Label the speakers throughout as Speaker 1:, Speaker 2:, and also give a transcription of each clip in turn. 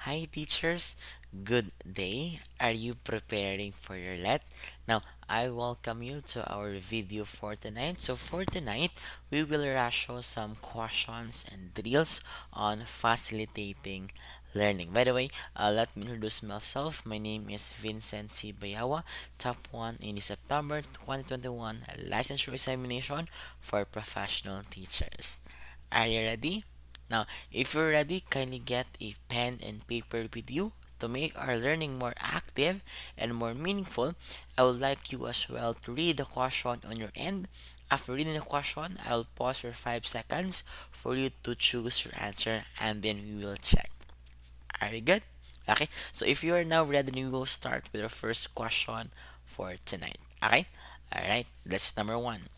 Speaker 1: Hi teachers, good day. Are you preparing for your let? Now, I welcome you to our video for tonight. So for tonight, we will show some questions and drills on facilitating learning. By the way, let me introduce myself. My name is Vincent C. Bayawa, top 1 in the September 2021 licensure examination for professional teachers. Are you ready? Now, if you're ready, kindly get a pen and paper with you to make our learning more active and more meaningful. I would like you as well to read the question on your end. After reading the question, I'll pause for 5 seconds for you to choose your answer and then we will check. Are you good? Okay, so if you are now ready, we will start with our first question for tonight. Okay? Alright, that's number one.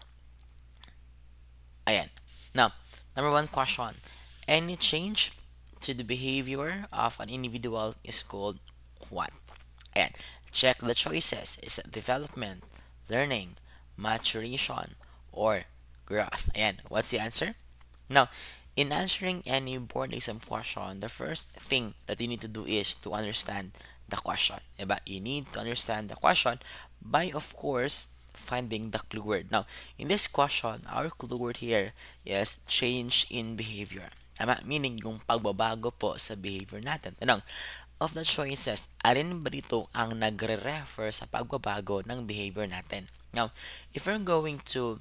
Speaker 1: Ayan. Now, number one question. Any change to the behavior of an individual is called what? Ayan. Check the choices. Is it development, learning, maturation, or growth? Ayan. What's the answer? Now, in answering any board exam question, the first thing that you need to do is to understand the question. Diba? You need to understand the question by, of course, finding the clue word. Now, in this question, our clue word here is change in behavior. Tama? Meaning yung pagbabago po sa behavior natin. Tanong, of the choices, alin ba dito ang nagre-refer sa pagbabago ng behavior natin? Now, if we're going to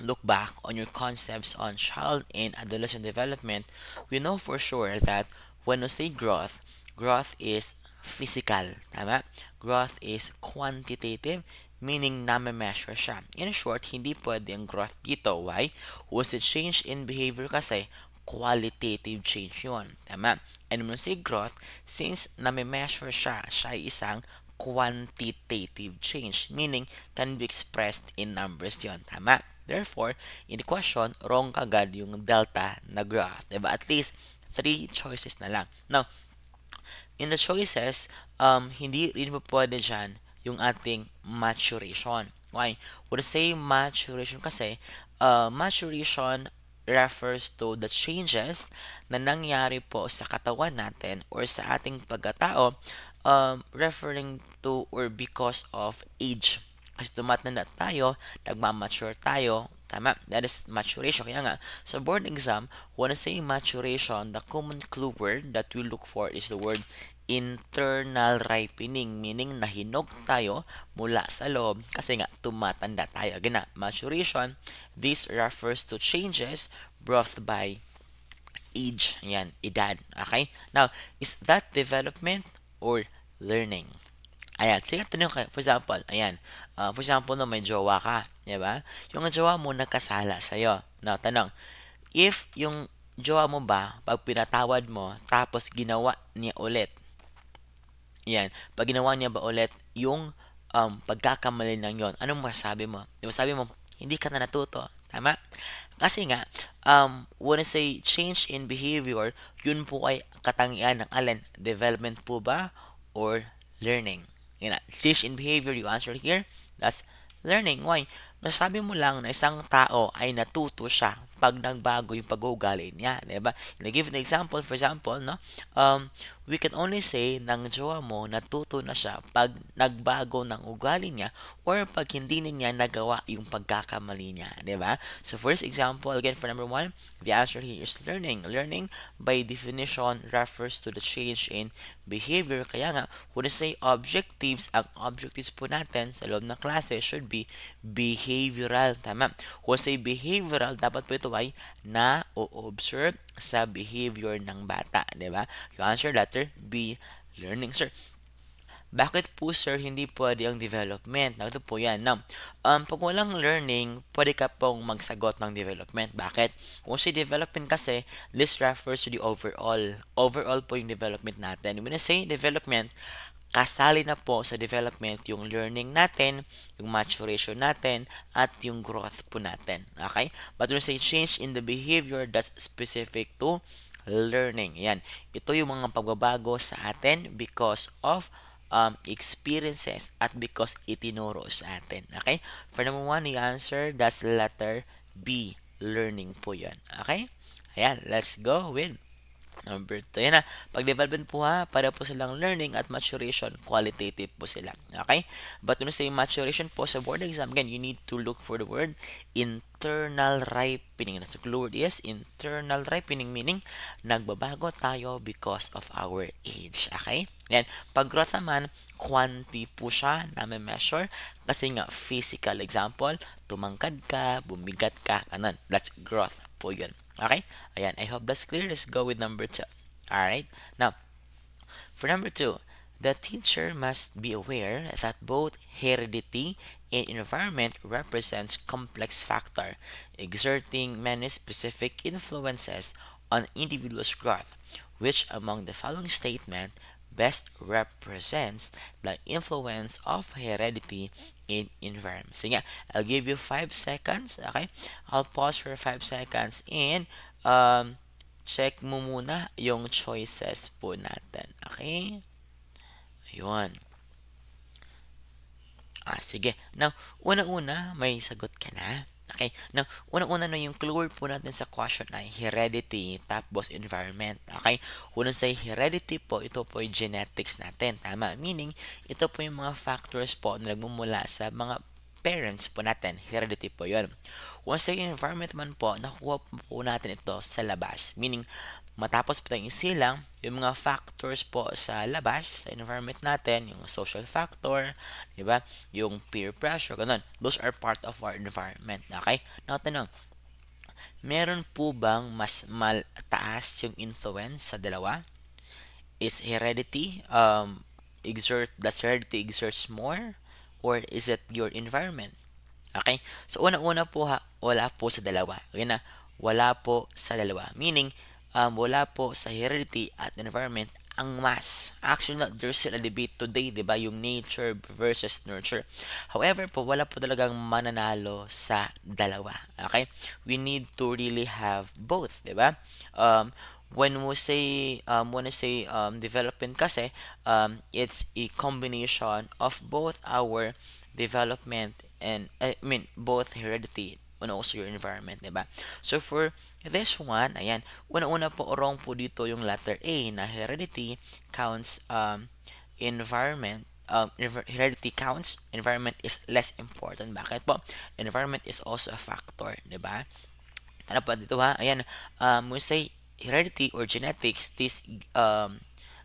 Speaker 1: look back on your concepts on child and adolescent development, we know for sure that when we say growth, growth is physical. Tama? Growth is quantitative, meaning na-measure siya. In short, hindi pwede ang growth dito. Why? Was the change in behavior kasi qualitative change yon. Tama? And when we say growth, since na-measure siya, siya ay isang quantitative change, meaning can be expressed in numbers yon. Tama? Therefore, in the question, wrong kagad yung delta na graph. Diba? At least, three choices na lang. Now, in the choices, hindi rin po pwede dyan yung ating maturation. Why? When I say maturation kasi, maturation refers to the changes na nangyari po sa katawan natin or sa ating pagkatao, referring to or because of age. Kasi tumatanda tayo, nagmamature tayo, tama? That is maturation. Kaya nga, sa board exam, when I say maturation, the common clue word that we look for is the word internal ripening, meaning nahinog tayo mula sa loob kasi nga tumatanda tayo. Again na, maturation, this refers to changes brought by age. Yan, edad. Okay? Now, is that development or learning? Ayan, sige, tanong ka. For example, ayan. For example, no, may jowa ka. Di ba? Yung jowa mo nakasala sa'yo. Now, tanong, if yung jowa mo ba, pag pinatawad mo, tapos ginawa niya ulit, yan, pag ginawa niya ba ulit yung pagkakamali ng yon, anong masabi mo? Di ba sabi mo, hindi ka na natuto. Tama? Kasi nga, when I say change in behavior, yun po ay katangian ng alin? Development po ba? Or learning? Yan na, change in behavior, you answer here. That's learning. Why? Masabi mo lang na isang tao ay natuto siya pag nagbago yung pag-uugali niya. Diba? In a given example, for example, no? We can only say ng jowa mo natuto na siya pag nagbago ng ugali niya or pag hindi niya nagawa yung pagkakamali niya. Diba? So, first example, again, for number one, the answer here is learning. Learning, by definition, refers to the change in behavior. Kaya nga, when we say objectives, ang objectives po natin sa loob ng klase should be behavioral. Tama. Kung say behavioral, dapat po ito ay na-observe sa behavior ng bata. Diba? Yung answer letter B, learning, sir. Bakit po sir hindi pwede ang development? Ito po yan. Now, pag walang learning, pwede ka pong magsagot ng development. Bakit? Kung si development kasi, this refers to the overall. Overall po yung development natin. When I say development, kasali na po sa development yung learning natin, yung maturation natin, at yung growth po natin. Okay? But when I say change in the behavior, that's specific to learning. Yan. Ito yung mga pagbabago sa atin because of experiences at because itinuro sa atin. Okay? For number one, the answer, that's letter B. Learning po yan. Okay? Ayan, let's go with Number 2, yan na. Pag-development po ha, para po silang learning at maturation, qualitative po sila. Okay? But when you say maturation po sa board exam, again, you need to look for the word internal ripening. So, the word is internal ripening, meaning nagbabago tayo because of our age. Okay? Then, pag growth naman, quantity po siya na may measure kasi nga physical. Example, tumangkad ka, bumigat ka, kanon. That's growth po yun. Okay? Ayan, I hope that's clear. Let's go with number 2. Alright? Now, for number 2, the teacher must be aware that both heredity and environment represents complex factor, exerting many specific influences on individual's growth. Which among the following statement best represents the influence of heredity in environment? Sige, I'll give you 5 seconds. Okay? I'll pause for 5 seconds and um, check mo muna yung choices po natin. Okay? Ayun. Sige. Now, unang-una, may sagot ka na. Okay. Now, unang-una na yung clue word po natin sa question ay heredity tapos environment. Okay. Kung sa heredity po, ito po yung genetics natin. Tama. Meaning, ito po yung mga factors po na nagmumula sa mga parents po natin. Heredity po yun. Kung sa environment man po, nakuha po natin ito sa labas. Meaning, matapos po tayong isilang, yung mga factors po sa labas, sa environment natin, yung social factor, di ba? Yung peer pressure, ganun. Those are part of our environment. Okay? Now, tanong, meron po bang mas mataas yung influence sa dalawa? Is heredity, does heredity exerts more? Or is it your environment? Okay? So, unang-una po ha, wala po sa dalawa. Okay na? Wala po sa dalawa. Meaning, wala po sa heredity at environment ang mas. Actually, there's still a debate today, di ba? Yung nature versus nurture. However po, wala po talagang mananalo sa dalawa. Okay? We need to really have both, di ba? When we say development kasi, it's a combination of both our development and I mean both heredity and also your environment, diba? So for this one, ayan, una-una po wrong po dito yung letter A na heredity counts environment heredity counts, environment is less important. Bakit po? Environment is also a factor, diba? Ano pa dito ha? Ayan, we say heredity or genetics, this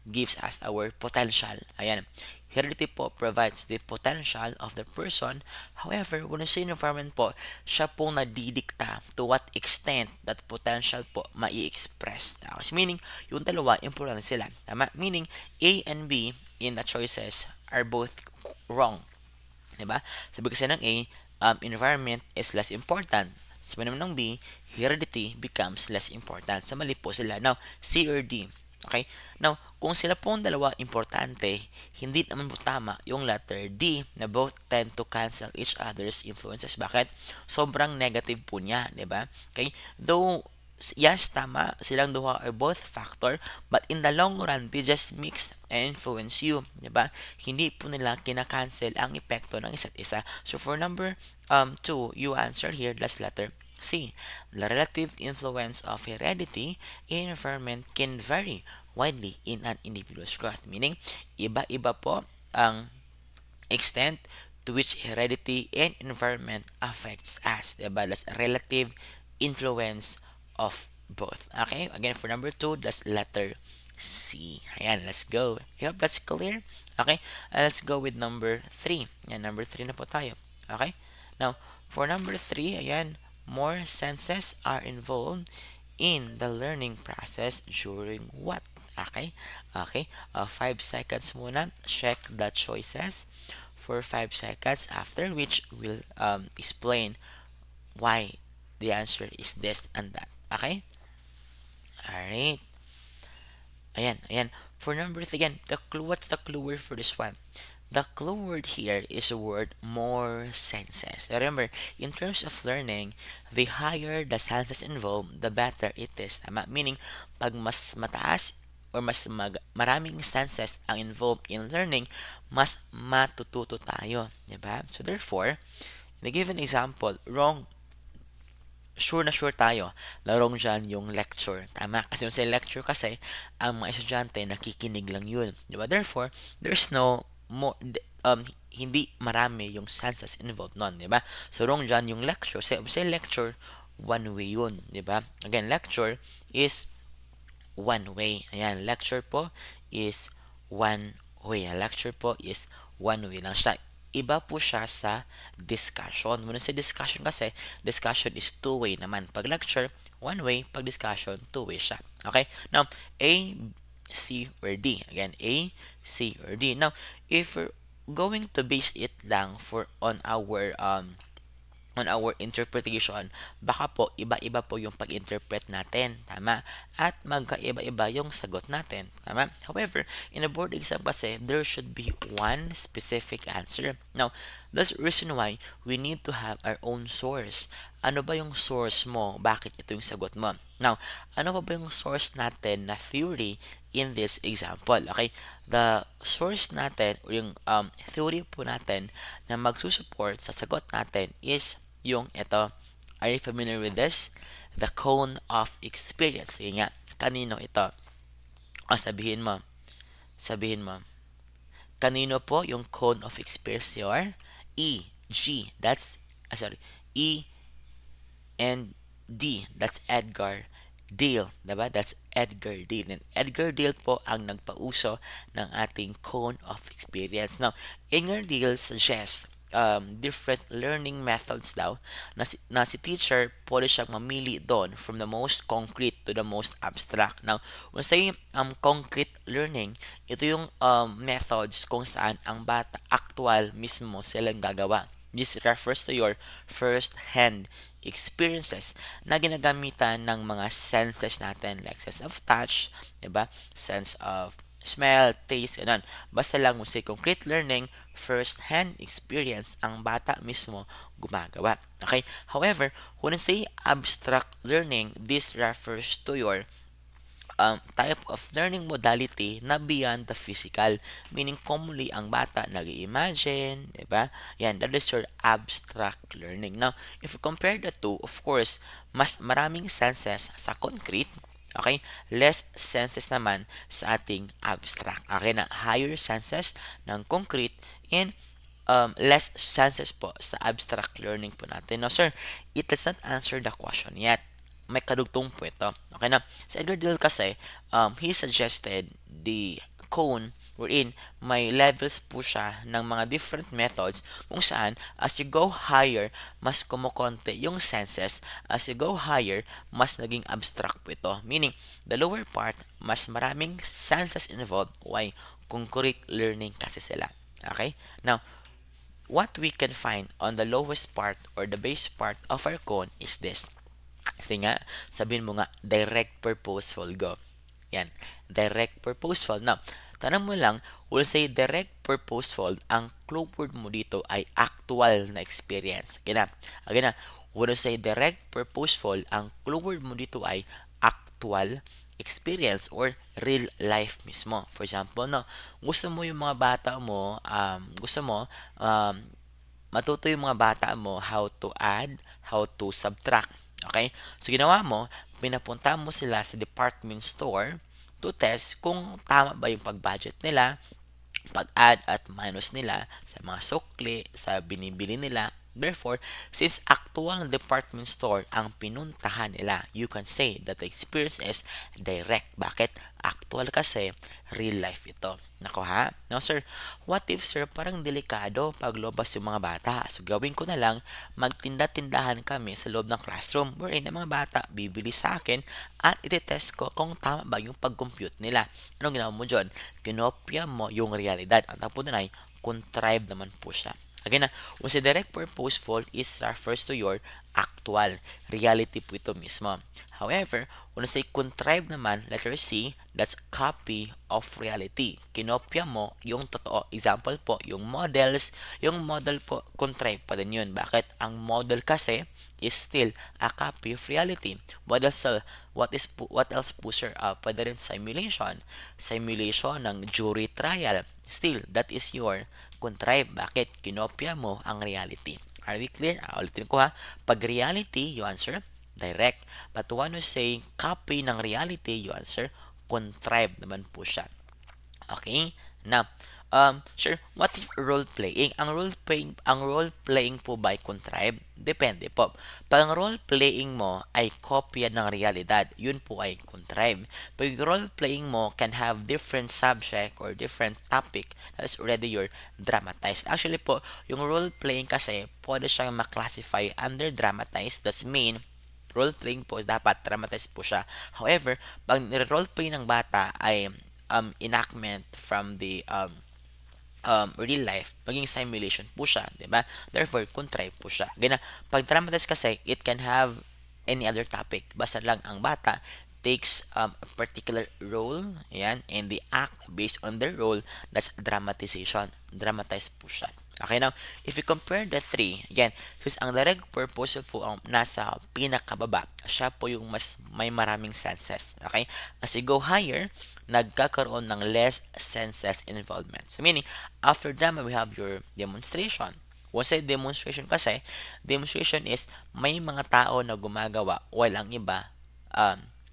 Speaker 1: gives us our potential. Ayan, heredity po provides the potential of the person. However, when we say environment po, siya pong nadidikta to what extent that potential po mai-express. Meaning, yung dalawa, important sila. Tama? Meaning, A and B in the choices are both wrong. Diba? Sabi kasi ng A, environment is less important. Sabi naman ng B, heredity becomes less important. Sa mali po sila. Now, C or D. Okay? Now, kung sila pong dalawa importante, hindi naman po tama yung letter D na both tend to cancel each other's influences. Bakit? Sobrang negative po niya, di ba? Okay? Though, yes, tama, silang duha are both factor, but in the long run, they just mix and influence you, di ba? Hindi po nila kinakancel ang epekto ng isa't isa. So, for number 2, you answer here, last letter C. The relative influence of heredity in environment can vary widely in an individual's growth. Meaning, iba-iba po ang extent to which heredity and environment affects us. Diba? That's relative influence of both. Okay? Again, for number 2, that's letter C. Ayan, let's go. I hope that's clear. Okay? Let's go with number 3. Ayan, number 3 na po tayo. Okay? Now, for number 3, ayan, more senses are involved in the learning process during what? Okay? Okay. 5 seconds muna. Check the choices for 5 seconds, after which we'll explain why the answer is this and that. Okay? Alright. Ayan, ayan. For number 3, again, what's the clue word for this one? The clue word here is the word more senses. Remember, in terms of learning, the higher the senses involved, the better it is. Tama? Meaning, pag mas mataas or maraming senses ang involved in learning, mas matututo tayo. Diba? So therefore, in a given example, wrong sure na sure tayo, larong dyan yung lecture. Tama? Kasi yung sa lecture kasi, ang mga estudyante nakikinig lang yun. Di ba? Therefore, there's no more, hindi marami yung senses involved nun. Di ba? So, wrong dyan yung lecture. Sa lecture, one way yun. Di ba? Again, lecture is one way. Ayan, lecture po is one way. Lecture po is one way lang siya. Iba po siya sa discussion. Muna sa discussion kasi, discussion is two-way naman. Pag lecture, one way. Pag discussion, two-way siya. Okay? Now, A, C, or D. Again, A, C, or D. Now, if we're going to base it lang on our interpretation, baka po iba-iba po yung pag-interpret natin, tama? At magkaiba-iba yung sagot natin, tama? However, in a board exam kasi, there should be one specific answer. Now, that's the reason why we need to have our own source. Ano ba yung source mo? Bakit ito yung sagot mo? Now, ano ba yung source natin na theory in this example? Okay, the source natin o yung theory po natin na magsusupport sa sagot natin is yung ito. Are you familiar with this? The cone of experience. Sige nga, kanino ito? O sabihin mo, kanino po yung cone of experience? Your E, G, that's, sorry, E and D, that's Edgar Dale, diba? That's Edgar Dale. And Edgar Dale po ang nagpauso ng ating cone of experience. Now, Edgar Dale suggests different learning methods daw na si teacher pwede siyang mamili doon from the most concrete to the most abstract. Now, when say concrete learning, ito yung methods kung saan ang bata actual mismo silang gagawa. This refers to your first-hand experiences na ginagamitan ng mga senses natin like sense of touch, 'di ba? Sense of smell, taste, ganun. Basta lang mo say concrete learning, first-hand experience ang bata mismo gumagawa. Okay? However, when I say abstract learning, this refers to your type of learning modality na beyond the physical. Meaning, commonly, ang bata nag-imagine, di ba? Yan, that is your abstract learning. Now, if you compare the two, of course, mas maraming senses sa concrete, okay? Less senses naman sa ating abstract. Okay na, higher senses ng concrete and less senses po sa abstract learning po natin. Now, sir, it does not answer the question yet. May kadugtong po ito. Okay na. Sa Edgar Dale kasi, he suggested the cone wherein may levels po siya ng mga different methods kung saan as you go higher, mas kumukonte yung senses. As you go higher, mas naging abstract po ito. Meaning, the lower part, mas maraming senses involved. Why? Concrete learning kasi sila. Okay? Now, what we can find on the lowest part or the base part of our cone is this. Kasi nga, sabihin mo nga, direct purposeful, go. Yan, direct purposeful. Now, tanong mo lang, we'll say direct purposeful, ang clue word mo dito ay actual na experience. Again na, we'll say direct purposeful, ang clue word mo dito ay actual experience or real life mismo. For example, no, gusto mo yung mga bata mo, matuto yung mga bata mo how to add, how to subtract. Okay? So, ginawa mo, pinapunta mo sila sa department store to test kung tama ba yung pag-budget nila, pag-add at minus nila sa mga sukli, sa binibili nila. Therefore, since actual department store ang pinuntahan nila, you can say that the experience is direct. Bakit? Actual kasi, real life ito. Nako ha? No sir, what if sir, parang delikado pag lobas yung mga bata? So gawin ko na lang, magtinda-tindahan kami sa loob ng classroom wherein ang mga bata bibili sa akin at itetest ko kung tama ba yung pag-compute nila. Anong ginawa mo dyan? Kinopya mo yung realidad. Ang tapo na ay, contrive naman po siya. Again na, when sa direct purposeful is refers to your actual reality po ito mismo. However, when say contrive naman, letter C, that's copy of reality. Kinopya mo yung totoo. Example po, yung model po, contrive pa din yun. Bakit? Ang model kasi is still a copy of reality. What else po sir? Pwede rin simulation ng jury trial. Still, that is your contrive. Bakit? Kinopya mo ang reality. Are we clear? Ulitin ko ha. Pag reality, you answer direct. But one who say copy ng reality, you answer contrived naman po siya. Okay? Now, sure, what if role playing? Ang role playing po by contrived, depende po. Pag ang role playing mo ay kopya ng realidad, yun po ay contrived. Pag role playing mo can have different subject or different topic, that is already your dramatized. Actually po, yung role playing kasi pwede siyang maklasify under dramatized. That's mean role playing po dapat dramatized po siya. However, pag nire-role play ng bata ay enactment from the real life, maging simulation po siya, di ba? Therefore, contrived po siya. Ganyan, pag dramatize kasi, it can have any other topic. Basta lang ang bata takes a particular role, ayan, and the act based on their role, that's dramatization. Dramatize po siya. Okay, now, if you compare the three, again, since ang direct purpose po ang nasa pinakababa, siya po yung mas may maraming senses. Okay? As you go higher, nagkakaroon ng less senses involvement. So, meaning, after drama, we have your demonstration. Once I demonstration kasi, demonstration is may mga tao na gumagawa while ang iba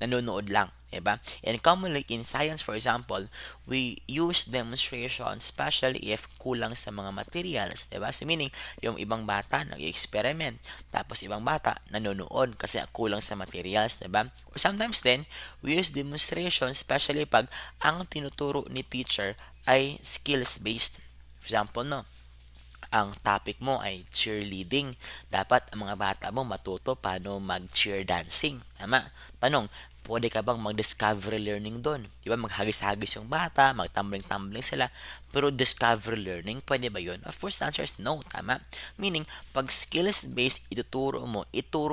Speaker 1: nanonood lang. Diba? And commonly in science, for example, we use demonstration especially if kulang sa mga materials. Diba? So meaning, yung ibang bata nag-experiment, tapos ibang bata nanonood kasi kulang sa materials. Diba? Or sometimes then, we use demonstration especially pag ang tinuturo ni teacher ay skills-based. For example, no, ang topic mo ay cheerleading. Dapat ang mga bata mo matuto paano mag-cheer dancing. Tama? Tanong, pwede ka bang mag-discovery learning doon? Di ba? Maghagis-hagis yung bata, magtumbling-tumbling sila. Pero discovery learning, pwede ba yun? Of course, the answer is no. Tama? Meaning, pag skills-based ituro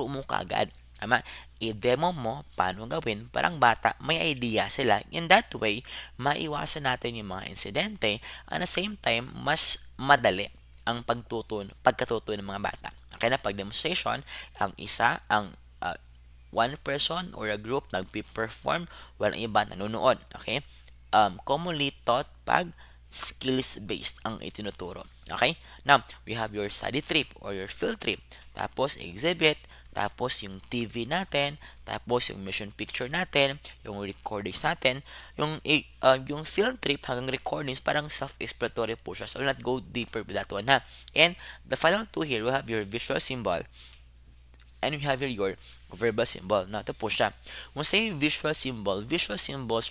Speaker 1: mo kagad. Tama? I-demo mo paano gawin parang bata may idea sila. In that way, maiwasan natin yung mga insidente. At the same time, mas madali ang pagkatuto ng mga bata. Okay na, pag demonstration, ang one person or a group nagpi-perform while ang iba nanonood. Okay? Commonly taught pag skills-based ang itinuturo. Okay? Now, we have your study trip or your field trip. Tapos, exhibit. Tapos, yung TV natin. Tapos, yung motion picture natin. Yung recordings natin. Yung field trip hanggang recordings, parang self-explanatory po siya. So, we'll not go deeper with that one, ha? And, the final two here, we have your visual symbol and we have here your verbal symbol. Now, ito po siya. When say visual symbols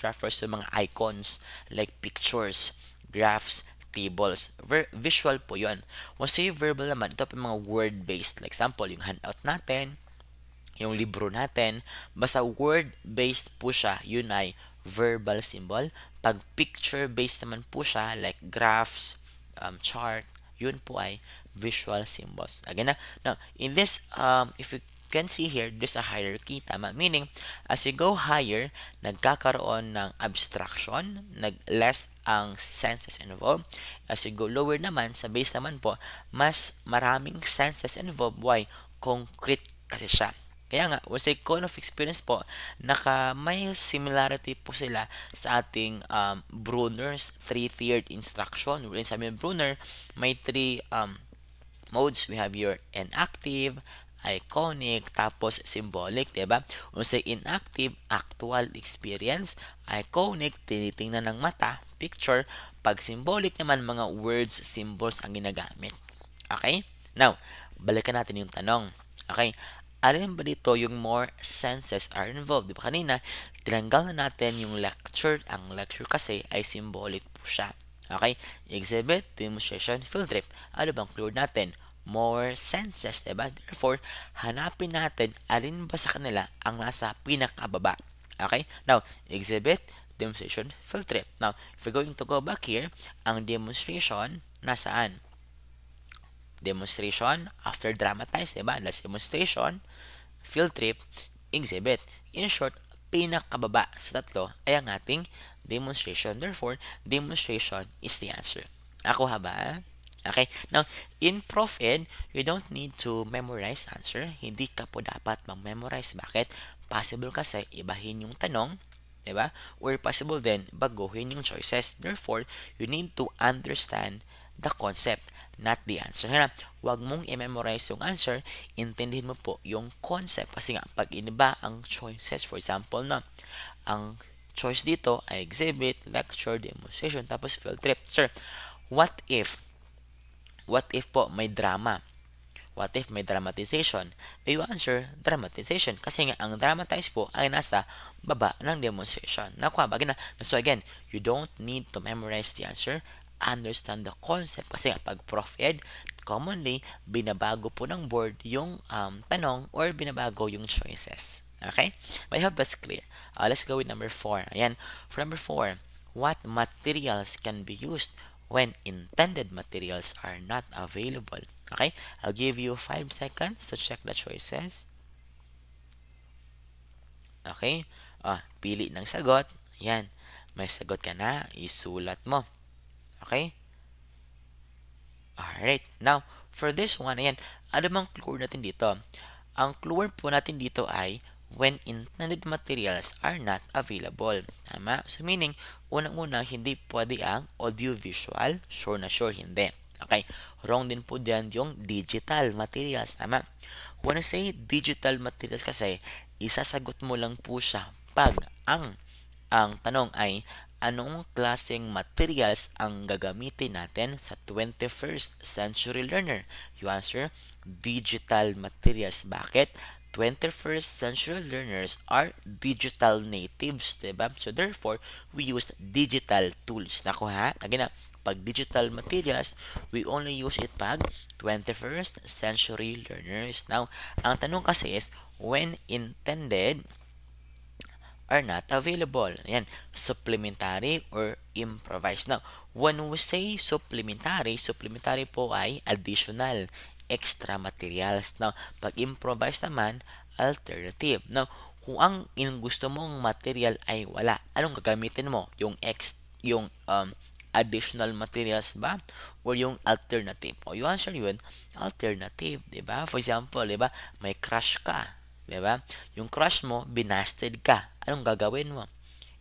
Speaker 1: refers to mga icons like pictures, graphs, tables. Visual po yon. When say verbal naman, ito po mga word-based. Like example, yung handout natin, yung libro natin, basta word-based po siya, yun ay verbal symbol. Pag picture-based naman po siya, like graphs, chart, yun po ay visual symbols. Again na, now, in this, if you can see here, there's a hierarchy, tama? Meaning, as you go higher, nagkakaroon ng abstraction, less ang senses involved. As you go lower naman, sa base naman po, mas maraming senses involved. Why? Concrete kasi siya. Kaya nga, when say cone of experience po, may similarity po sila sa ating Brunner's three-tiered instruction. Wherein sabi ng Brunner, may three modes. We have your inactive, iconic, tapos symbolic, diba? Kung say inactive, actual experience. Iconic, tinitingnan ng mata, picture. Pag symbolic naman, mga words, symbols ang ginagamit. Okay? Now, balikan natin yung tanong. Okay? Alin ba dito yung more senses are involved? Di ba kanina, tinanggal na natin yung lecture. Ang lecture kasi ay symbolic po siya. Okay? Exhibit, demonstration, field trip. Ano bang clue natin? More senses, diba? Therefore, hanapin natin alin ba sa kanila ang nasa pinakababa. Okay? Now, exhibit, demonstration, field trip. Now, if we're going to go back here, ang demonstration, nasaan? Demonstration, after dramatize, diba? That's demonstration, field trip, exhibit. In short, pinakababa sa tatlo ay ang ating demonstration. Therefore, demonstration is the answer. Nakuha ba? Okay? Now, in Prof Ed, you don't need to memorize answer. Hindi ka po dapat mag-memorize. Bakit? Possible kasi ibahin yung tanong, diba? Or possible din baguhin yung choices. Therefore, you need to understand the concept, not the answer. Kaya huwag mong i-memorize yung answer, intindihin mo po yung concept. Kasi nga, pag iniba ang choices, for example na, ang choice dito ay exhibit, lecture, demonstration, tapos field trip. Sir, what if, what if po may drama? What if may dramatization? Do you answer dramatization? Kasi nga, ang dramatize po ay nasa baba ng demonstration. Nakuha ba? So again, you don't need to memorize the answer. Understand the concept. Kasi nga, pag Prof Ed, commonly, binabago po ng board yung tanong or binabago yung choices. Okay? But I hope that's clear. Let's go with number 4. Ayan. For number 4, what materials can be used when intended materials are not available? Okay? I'll give you 5 seconds to check the choices. Okay? Pili ng sagot. Yan. May sagot ka na, isulat mo. Okay? Alright. Now, for this one, ayan, ano bang clue natin dito? Ang clue po natin dito ay when intended materials are not available. Tama? So, meaning, unang-una, hindi pwede ang audiovisual. Sure na sure, hindi. Okay? Wrong din po diyan yung digital materials. Tama? When I say digital materials kasi, isasagot mo lang po siya pag ang tanong ay anong klaseng materials ang gagamitin natin sa 21st century learner? You answer digital materials. Bakit? 21st century learners are digital natives, diba? So therefore, we use digital tools. Nakuha? Again, pag digital materials, we only use it pag 21st century learners. Now, ang tanong kasi is, when intended are not available. Ayan, supplementary or improvised. Now, when we say supplementary po ay additional, extra materials. Now, pag improvised naman, alternative. Now, kung ang gusto mong material ay wala, anong gagamitin mo? Yung additional materials ba? Or yung alternative? O, yung answer yun, alternative, di ba? For example, di ba, may crush ka, di ba? Yung crush mo, binasted ka. Anong gagawin mo?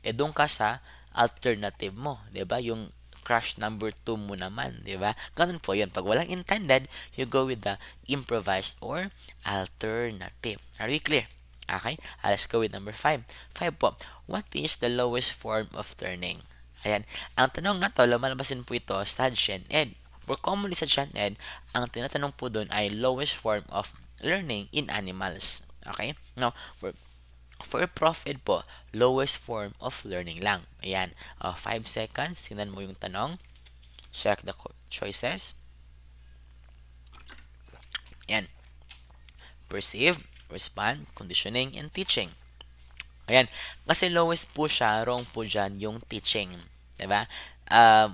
Speaker 1: Doon ka sa alternative mo, 'di ba? Yung crush number 2 mo naman, 'di ba? Ganun po 'yun. Pag walang intended, you go with the improvised or alternative. Are we clear? Okay? Let's go with number 5. 5 po. What is the lowest form of learning? Ayan. Ang tanong na to, lumalabasin po ito sa Gen Ed. More commonly sa Gen Ed, ang tinatanong po doon ay lowest form of learning in animals. Okay? Now, for profit po, lowest form of learning lang. Ayan, 5 seconds. Tingnan mo yung tanong. Check the choices. Ayan, perceive, respond, conditioning, and teaching. Ayan, kasi lowest po siya, wrong po dyan yung teaching. Diba?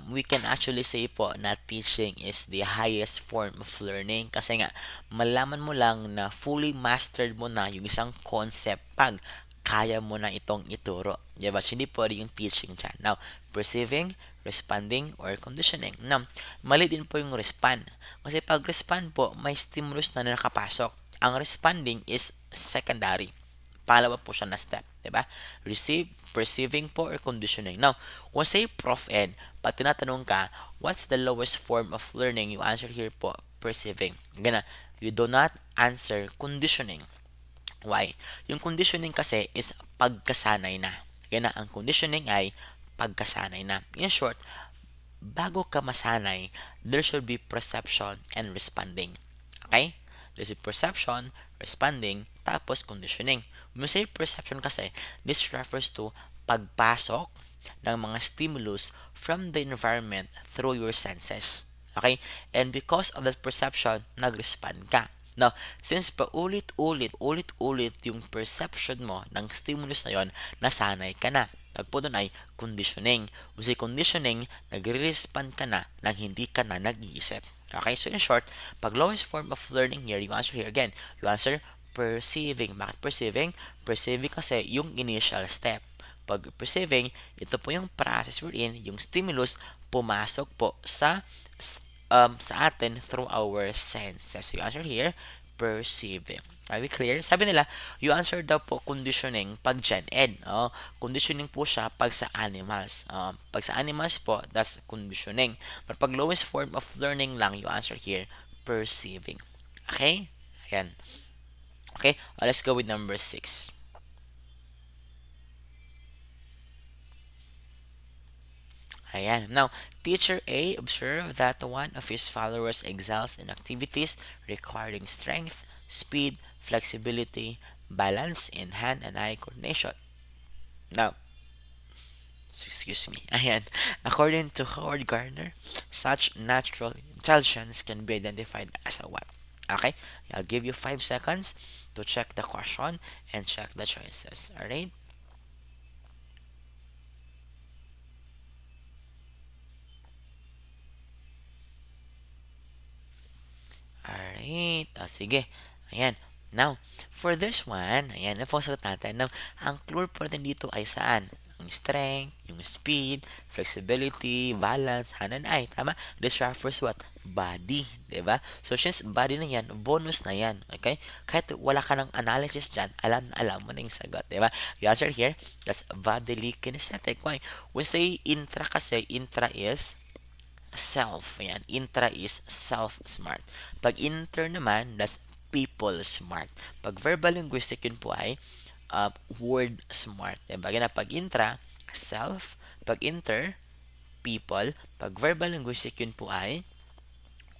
Speaker 1: We can actually say po na teaching is the highest form of learning kasi nga malaman mo lang na fully mastered mo na yung isang concept pag kaya mo na itong ituro. Diba? So, hindi po yung teaching dyan. Now, perceiving, responding, or conditioning. Now, mali din po yung respond. Kasi pag respond po, may stimulus na nakapasok. Ang responding is secondary. Pangalawa po siya na step, 'di ba? Receive, perceiving po or conditioning. Now, kung say Prof Ed, pag tinatanong ka, what's the lowest form of learning? You answer here po, perceiving. Gana, you do not answer conditioning. Why? Yung conditioning kasi is pagkasanay na. Gana, ang conditioning ay pagkasanay na. In short, bago ka masanay, there should be perception and responding. Okay? There's a perception, responding, tapos conditioning. When we say perception kasi, this refers to pagpasok ng mga stimulus from the environment through your senses. Okay? And because of that perception, nag-respond ka. Now, since ulit-ulit yung perception mo ng stimulus na yon, nasanay ka na. Tag po doon ay conditioning. Kasi conditioning, nagre-respond ka na nang hindi ka na nag-iisip. Okay, so in short, pag lowest form of learning here, you answer here again. You answer perceiving. Bakit perceiving? Perceiving kasi yung initial step. Pag perceiving, ito po yung process wherein yung stimulus pumasok po sa atin through our senses. So you answer here, perceiving. Are we clear? Sabi nila, you answer daw po conditioning pag gen ed. Oh, conditioning po siya pag sa animals. Pag sa animals po, that's conditioning. But pag lowest form of learning lang, you answer here, perceiving. Okay? Ayan. Okay, let's go with number 6. Ayan. Now, teacher A observed that one of his followers excels in activities requiring strength, speed, flexibility, balance, and hand and eye coordination. Now, excuse me. Ayan. According to Howard Gardner, such natural intelligence can be identified as a what? Okay? I'll give you 5 seconds to check the question and check the choices. Alright? Alright. O, sige. Ayan. Now, for this one, ayan, naposagot natin. Now, ang clue po natin dito ay saan? Ang strength, yung speed, flexibility, balance, hand and eye. Tama? This refers what? Body. Diba? So, since body na yan, bonus na yan. Okay? Kahit wala ka ng analysis dyan, alam na alam mo na yung sagot. Diba? The answer here, that's bodily kinesthetic. Why? When say intra kasi, intra is self. Ayan. Intra is self-smart. Pag inter naman, that's people smart. Pag verbal linguistic, yun po ay word smart. Diba? Ganun, pag intra, self. Pag inter, people. Pag verbal linguistic, yun po ay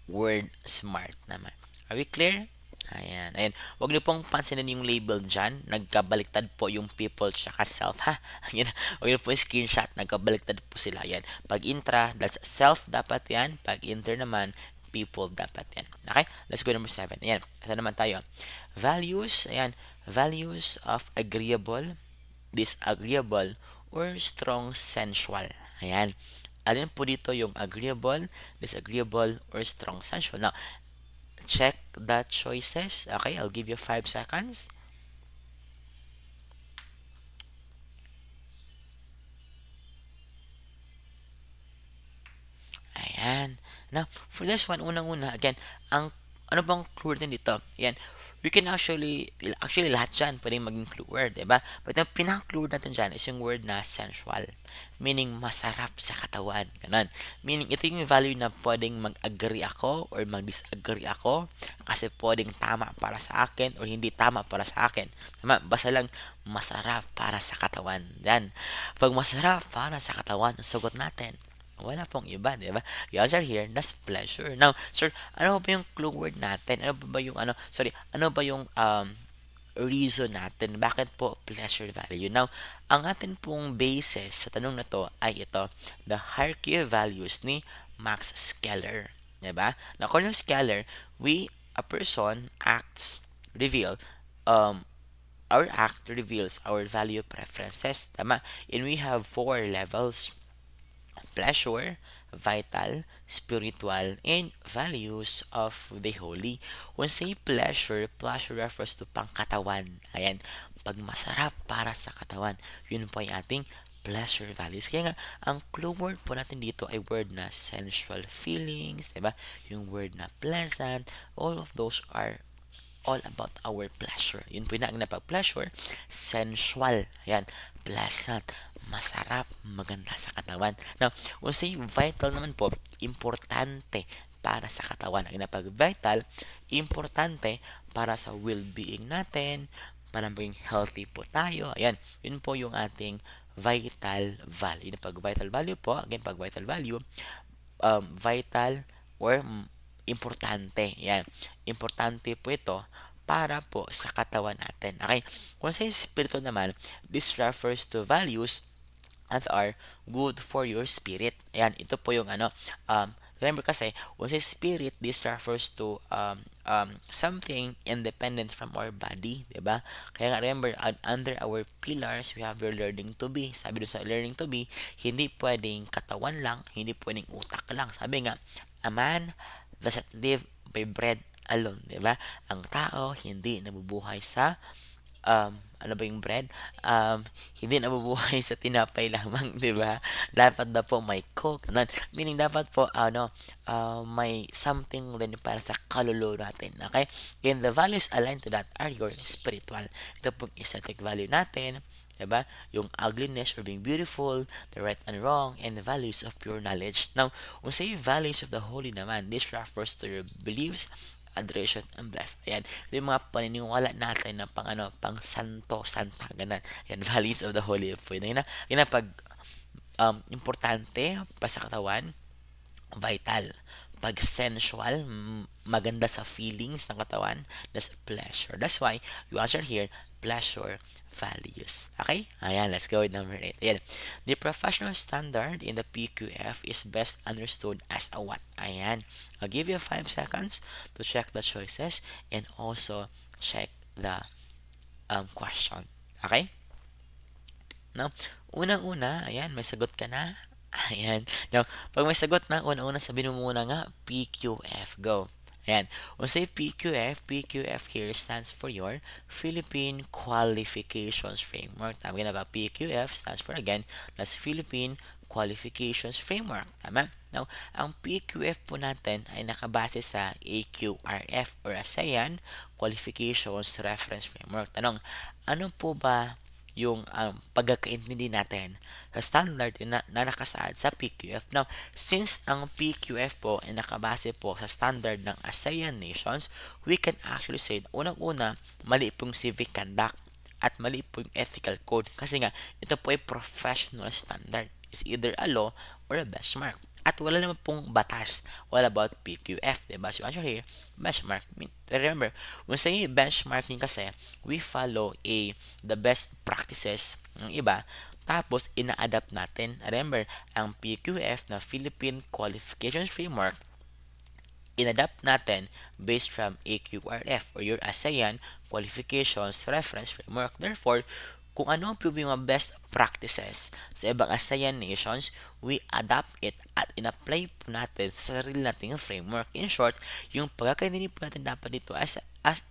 Speaker 1: word smart naman. Are we clear? Ayan, ayan. Huwag niyo pong pansinin yung label dyan. Nagkabaliktad po yung people tsaka self, ha? Ayan. Huwag niyo po yung screenshot. Nagkabaliktad po sila. Ayan. Pag intra, that's self dapat yan. Pag inter naman, people dapat yan. Okay? Let's go number 7. Ayan. Ito naman tayo. Values. Ayan. Values of agreeable, disagreeable, or strong sensual. Ayan. Alin po dito yung agreeable, disagreeable, or strong sensual? Now, check the choices. Okay, I'll give you 5 seconds. Ayan. Now, for this one, unang-una, again, ang ano bang clue din dito? Ayan. We can actually lahat dyan pwedeng maging clue word, diba? But ang pinaka-clue natin dyan is yung word na sensual. Meaning, masarap sa katawan. Ganun. Meaning, ito yung value na pwedeng mag-agree ako or mag-disagree ako kasi pwedeng tama para sa akin or hindi tama para sa akin. Tama? Basta lang, masarap para sa katawan. Yan. Pag masarap para sa katawan, ang sagot natin, wala pong iba, di ba? The answer here, that's pleasure. Now, sir, ano ba yung clue word natin? Ano ba yung ano ba yung reason natin? Bakit po pleasure value? Now, ang atin pong basis sa tanong na to ay ito, the hierarchy of values ni Max Scheller. Di ba? Now, according to Scheller, a person acts, reveal, um, our act reveals our value preferences. Tama? And we have 4 levels: pleasure, vital, spiritual, and values of the holy. When say pleasure, pleasure refers to pangkatawan. Ayan, pag masarap para sa katawan, yun po ay ating pleasure values. Kaya nga, ang clue word po natin dito ay word na sensual feelings, diba? Yung word na pleasant, all of those are all about our pleasure. Yun po yung na pag-pleasure, sensual. Ayan, pleasant, masarap, maganda sa katawan. Now, kung say vital naman po, importante para sa katawan. Ang pag vital, importante para sa well-being natin, para maging healthy po tayo. Ayan, yun po yung ating vital value. Yung pag vital value po, again, pag vital value, vital or importante. Yan. Importante po ito para po sa katawan natin. Okay? Kung sa espiritu naman, this refers to values that are good for your spirit. Ayan, ito po yung remember kasi, when say spirit, this refers to something independent from our body, di ba? Kaya nga, remember, under our pillars, we have your learning to be. Sabi doon sa learning to be, hindi pwedeng katawan lang, hindi pwedeng utak lang. Sabi nga, a man doesn't live by bread alone, di ba? Ang tao hindi nabubuhay sa ano ba yung bread? Hindi nabubuhay sa tinapay lamang, di ba? Dapat na po may coke. Ganun. Meaning, dapat po, may something din para sa kaluluwa natin. Okay? And the values aligned to that are your spiritual. Ito pong aesthetic value natin, diba? Yung ugliness or being beautiful, the right and wrong, and the values of pure knowledge. Now, kung say values of the holy naman, this refers to your beliefs, adoration, and belief. Ayan, yung mga paniniwala natin na pang santo, santa, ganun. Ayan, values of the holy po. Yun na pag importante pa sa katawan, vital. Pag sensual, maganda sa feelings ng katawan, that's pleasure. That's why you answer here, pleasure values. Okay? Ayan, let's go with number 8. Ayan. The professional standard in the PQF is best understood as a what? Ayan. I'll give you 5 seconds to check the choices and also check the question. Okay? No? Unang-una, ayan, may sagot ka na. Ayan. Now, pag may sagot na, una-una sabihin mo muna nga, PQF. Go. Ayan. When say PQF, PQF here stands for your Philippine Qualifications Framework. Tama na ba? PQF stands for, again, that's Philippine Qualifications Framework. Tama? Now, ang PQF po natin ay nakabase sa AQRF or ASEAN Qualifications Reference Framework. Tanong, ano po ba yung pagkakaintindi natin sa standard na nakasaad sa PQF. Now, since ang PQF po ay nakabase po sa standard ng ASEAN nations, we can actually say, unang-una, mali po yung civic conduct at mali po yung ethical code. Kasi nga, ito po ay professional standard. It's either a law or a benchmark. At wala naman pong batas all about PQF, diba? So, answer here, benchmark. Remember, when say benchmarking kasi, we follow the best practices ng iba, tapos ina-adapt natin. Remember, ang PQF na Philippine Qualifications Framework, inadapt natin based from AQRF or your ASEAN Qualifications Reference Framework. Therefore, kung ano po yung mga best practices sa ibang ASEAN nations, we adapt it at in-apply po natin sa sarili nating framework. In short, yung pagkakaintindi po natin dapat dito as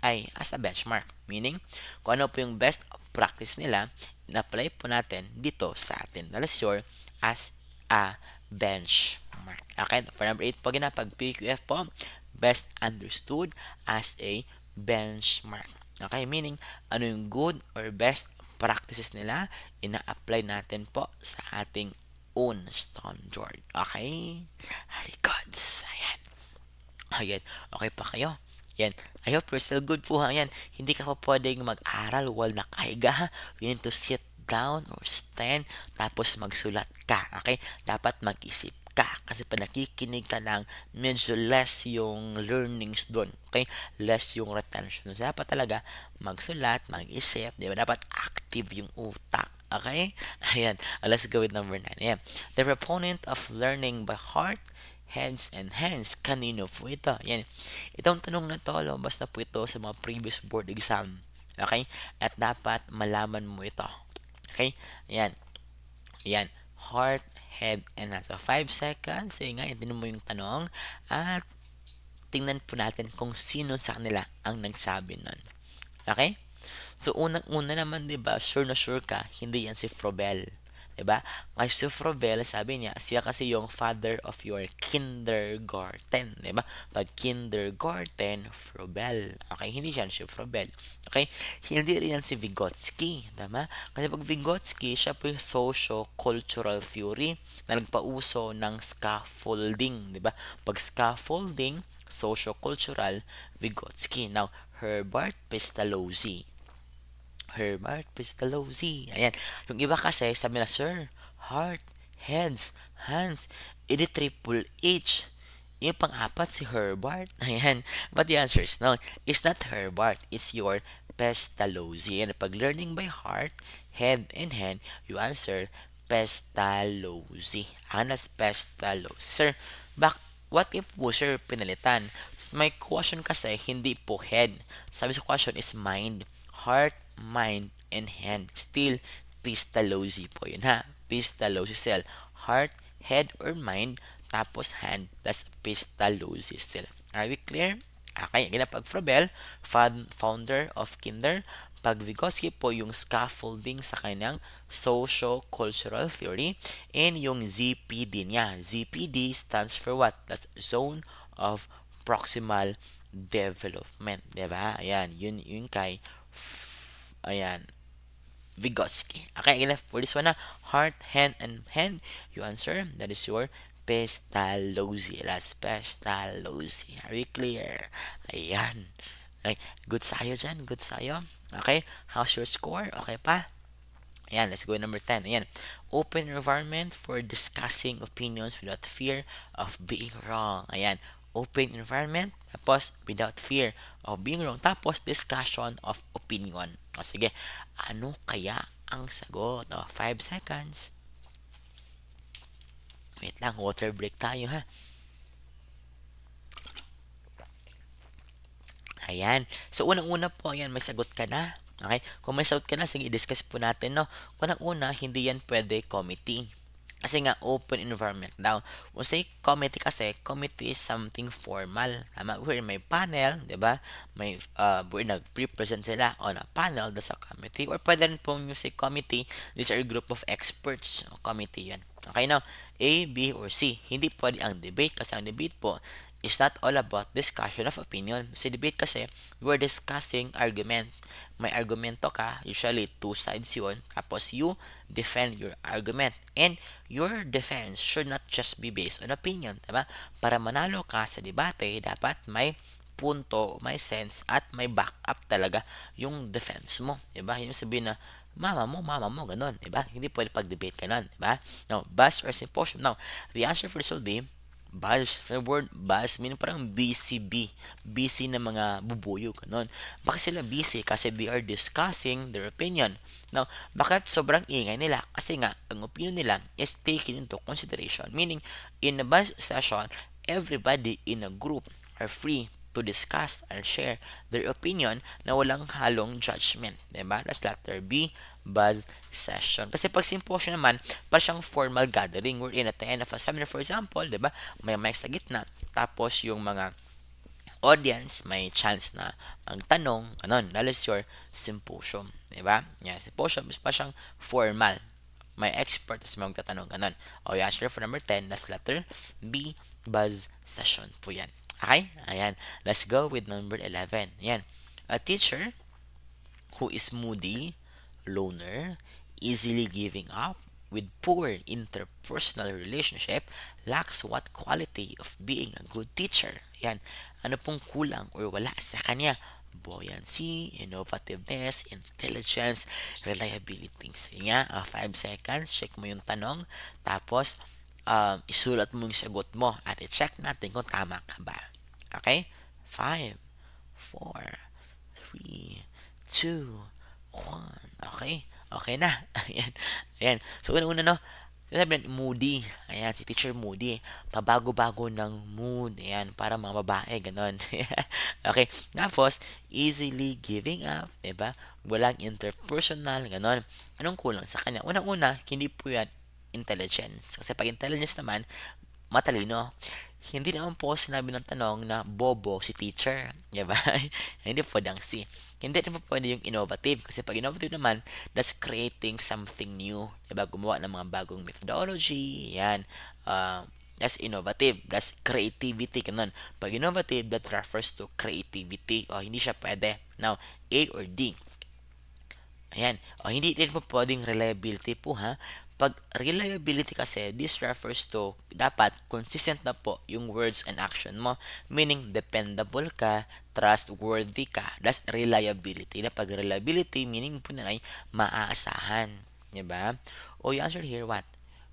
Speaker 1: a benchmark. Meaning, kung ano po yung best practice nila, in-apply po natin dito sa atin. That is your as a benchmark. Okay, for number 8 po, pag PQF po, best understood as a benchmark. Okay, meaning, ano yung good or best practices nila, ina-apply natin po sa ating own standard. Okay? Very good. Ayan. Ayan. Okay pa kayo? Yan. I hope you're still good po ha. Yan. Hindi ka pa pwedeng mag-aral while nakahiga ha. You need to sit down or stand tapos magsulat ka. Okay? Dapat mag-isip ka. Kasi pag nakikinig ka lang, medyo less yung learnings doon. Okay? Less yung retention. So, dapat talaga magsulat, mag-isip. Di ba? Dapat active yung utak. Okay? Ayan. Let's go with number 9. Ayan. The proponent of learning by heart, heads, and hands. Kanino po ito? Yan. Itong tanong na to, lumabas na po ito sa mga previous board exam. Okay? At dapat malaman mo ito. Okay? Yan. Yan. Heart, head, and hands. So, 5 seconds. Sige nga, itinan mo yung tanong. At tingnan po natin kung sino sa kanila ang nagsabi nun. Okay? So, unang-una naman, di ba, sure na sure ka, hindi yan si Frobel. Diba? Kay si Frobel, sabi niya, siya kasi yung father of your kindergarten. Diba? Pag kindergarten, Frobel. Okay? Hindi siya si Frobel. Okay? Hindi rin yan si Vygotsky. Diba? Kasi pag Vygotsky, siya po yung socio-cultural theory na nagpauso ng scaffolding. Diba? Pag scaffolding, socio-cultural, Vygotsky. Now, Herbert Pestalozzi. Ayan. Yung iba kasi, sabi na, Sir, heart, heads, hands, edi triple H. Yung pang-apat si Herbert. Ayan. But the answer is no. It's not Herbert. It's your Pestalozzi. And pag learning by heart, head, and hand, you answer Pestalozzi. Anas Pestalozzi. Sir, what if po, sir, pinalitan? My question kasi, hindi po head. Sabi sa question is mind. Heart, mind, and hand. Still, Pestalozzi po yun ha. Pestalozzi still. Heart, head, or mind, tapos hand. That's Pestalozzi still. Are we clear? Okay, again, pag Frobel, founder of Kinder, Pag Vygotsky po yung scaffolding sa kanyang socio-cultural theory, and yung ZPD niya. ZPD stands for what? That's Zone of Proximal Development. Diba? Ayan, yun kay ayan, Vygotsky. Okay, again, for this one na, heart, hand, and hand, you answer, that is your Pestalozzi. That's Pestalozzi. Are we clear? Ayan. Okay, good sa'yo dyan, good sa'yo. Okay, how's your score? Okay pa? Ayan, let's go number 10. Ayan, open environment for discussing opinions without fear of being wrong. Ayan, open environment, tapos without fear of being wrong, tapos discussion of opinion. O sige, ano kaya ang sagot? O, 5 seconds. Wait lang, water break tayo ha. Ayan. So, unang-una po, ayan, may sagot ka na. Okay? Kung may sagot ka na, sige, i-discuss po natin, no? Unang-una, hindi yan pwede committee. Kasi nga, open environment daw. Kung say committee kasi, committee is something formal. Tama? Where may panel, di ba? May, where nag-represent sila on a panel sa committee. Or pwede rin pong music committee. These are a group of experts. Committee yan. Okay, now, A, B, or C. Hindi pwede ang debate kasi ang debate po is not all about discussion of opinion. Sa debate kasi, we're discussing argument. May argumento ka, usually two sides yun, tapos you defend your argument. And your defense should not just be based on opinion, diba? Para manalo ka sa debate, dapat may punto, may sense, at may backup talaga yung defense mo. Diba? Yung sabihin na, mama mo, ganun. Diba? Hindi pwede pag-debate ka nun. Diba? Now, buzz or symposium. Now, the answer for this will be buzz. The word buzz meaning parang BCB. Busy na mga bubuyo. Ganun. Bakit sila busy? Kasi they are discussing their opinion. Now, bakit sobrang ingay nila? Kasi nga, ang opinion nila is taken into consideration. Meaning, in a buzz session, everybody in a group are free to discuss and share their opinion na walang halong judgment. Diba? That's letter B, buzz session. Kasi pag symposium naman, parang siyang formal gathering. We're in at the end of a seminar, for example, diba? May mic sa gitna. Tapos yung mga audience, may chance na magtanong. Anon, that is your symposium. Diba? Yeah, symposium is pa siyang formal. May expert is magtatanong. Anon. O, yung answer for number 10, that's letter B, buzz session po yan. Okay? Ayan. Let's go with number 11. Ayan. A teacher who is moody, loner, easily giving up, with poor interpersonal relationship, lacks what quality of being a good teacher? Yan. Ano pong kulang or wala sa kanya? Buoyancy, innovativeness, intelligence, reliability. Sige nga, 5 seconds, check mo yung tanong, tapos isulat mo yung sagot mo at i-check natin kung tama ka ba. Okay? 5, 4, 3, 2, 1. Okay? Okay na. Ayan. Ayan. So, una-una, no? Sabi natin, moody. Ayan, si teacher moody. Pabago-bago ng mood. Ayan, para mga babae, ganon. Okay. Tapos, easily giving up. Diba? Walang interpersonal, ganon. Anong kulang sa kanya? Unang-una, hindi po yan intelligence. Kasi pag intelligence naman, matalino. Hindi naman po sinabi ng tanong na bobo si teacher. Diba? Hindi po ang si. Hindi naman po pwede yung innovative. Kasi pag innovative naman, that's creating something new. Diba? Gumawa ng mga bagong methodology. Yan. That's innovative. That's creativity. Ganun. Pag innovative, that refers to creativity. O, hindi siya pwede. Now, A or D. Ayan. O, hindi din po pwedeng reliability po ha. Pag reliability kasi, this refers to dapat consistent na po yung words and action mo. Meaning, dependable ka, trustworthy ka. That's reliability. Na pag reliability, meaning po na ay maaasahan. Diba? O, you answer here what?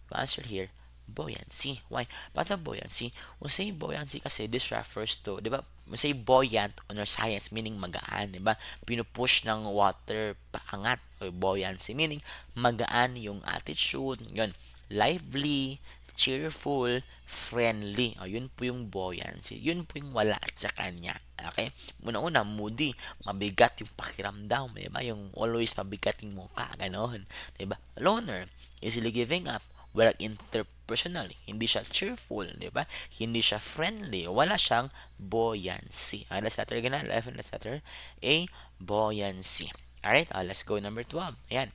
Speaker 1: You answer here, buoyancy. Why? Bakit buoyancy? When say buoyancy kasi, this refers to, di ba? When say buoyant on our science, meaning magaan, di ba? Pinupush ng water paangat, o buoyancy, meaning magaan yung attitude, yun. Lively, cheerful, friendly. O, yun po yung buoyancy. Yun po yung wala sa kanya. Okay? Una-una, moody. Mabigat yung pakiramdam. Diba? Yung always mabigat yung mukha. Ganon. Diba? Loner. Easily giving up. Walang interpersonal. Hindi siya cheerful. Diba? Hindi siya friendly. Wala siyang buoyancy. Let's letter again. 11. Let's letter A. Buoyancy. Alright, let's go number 12. Ayan.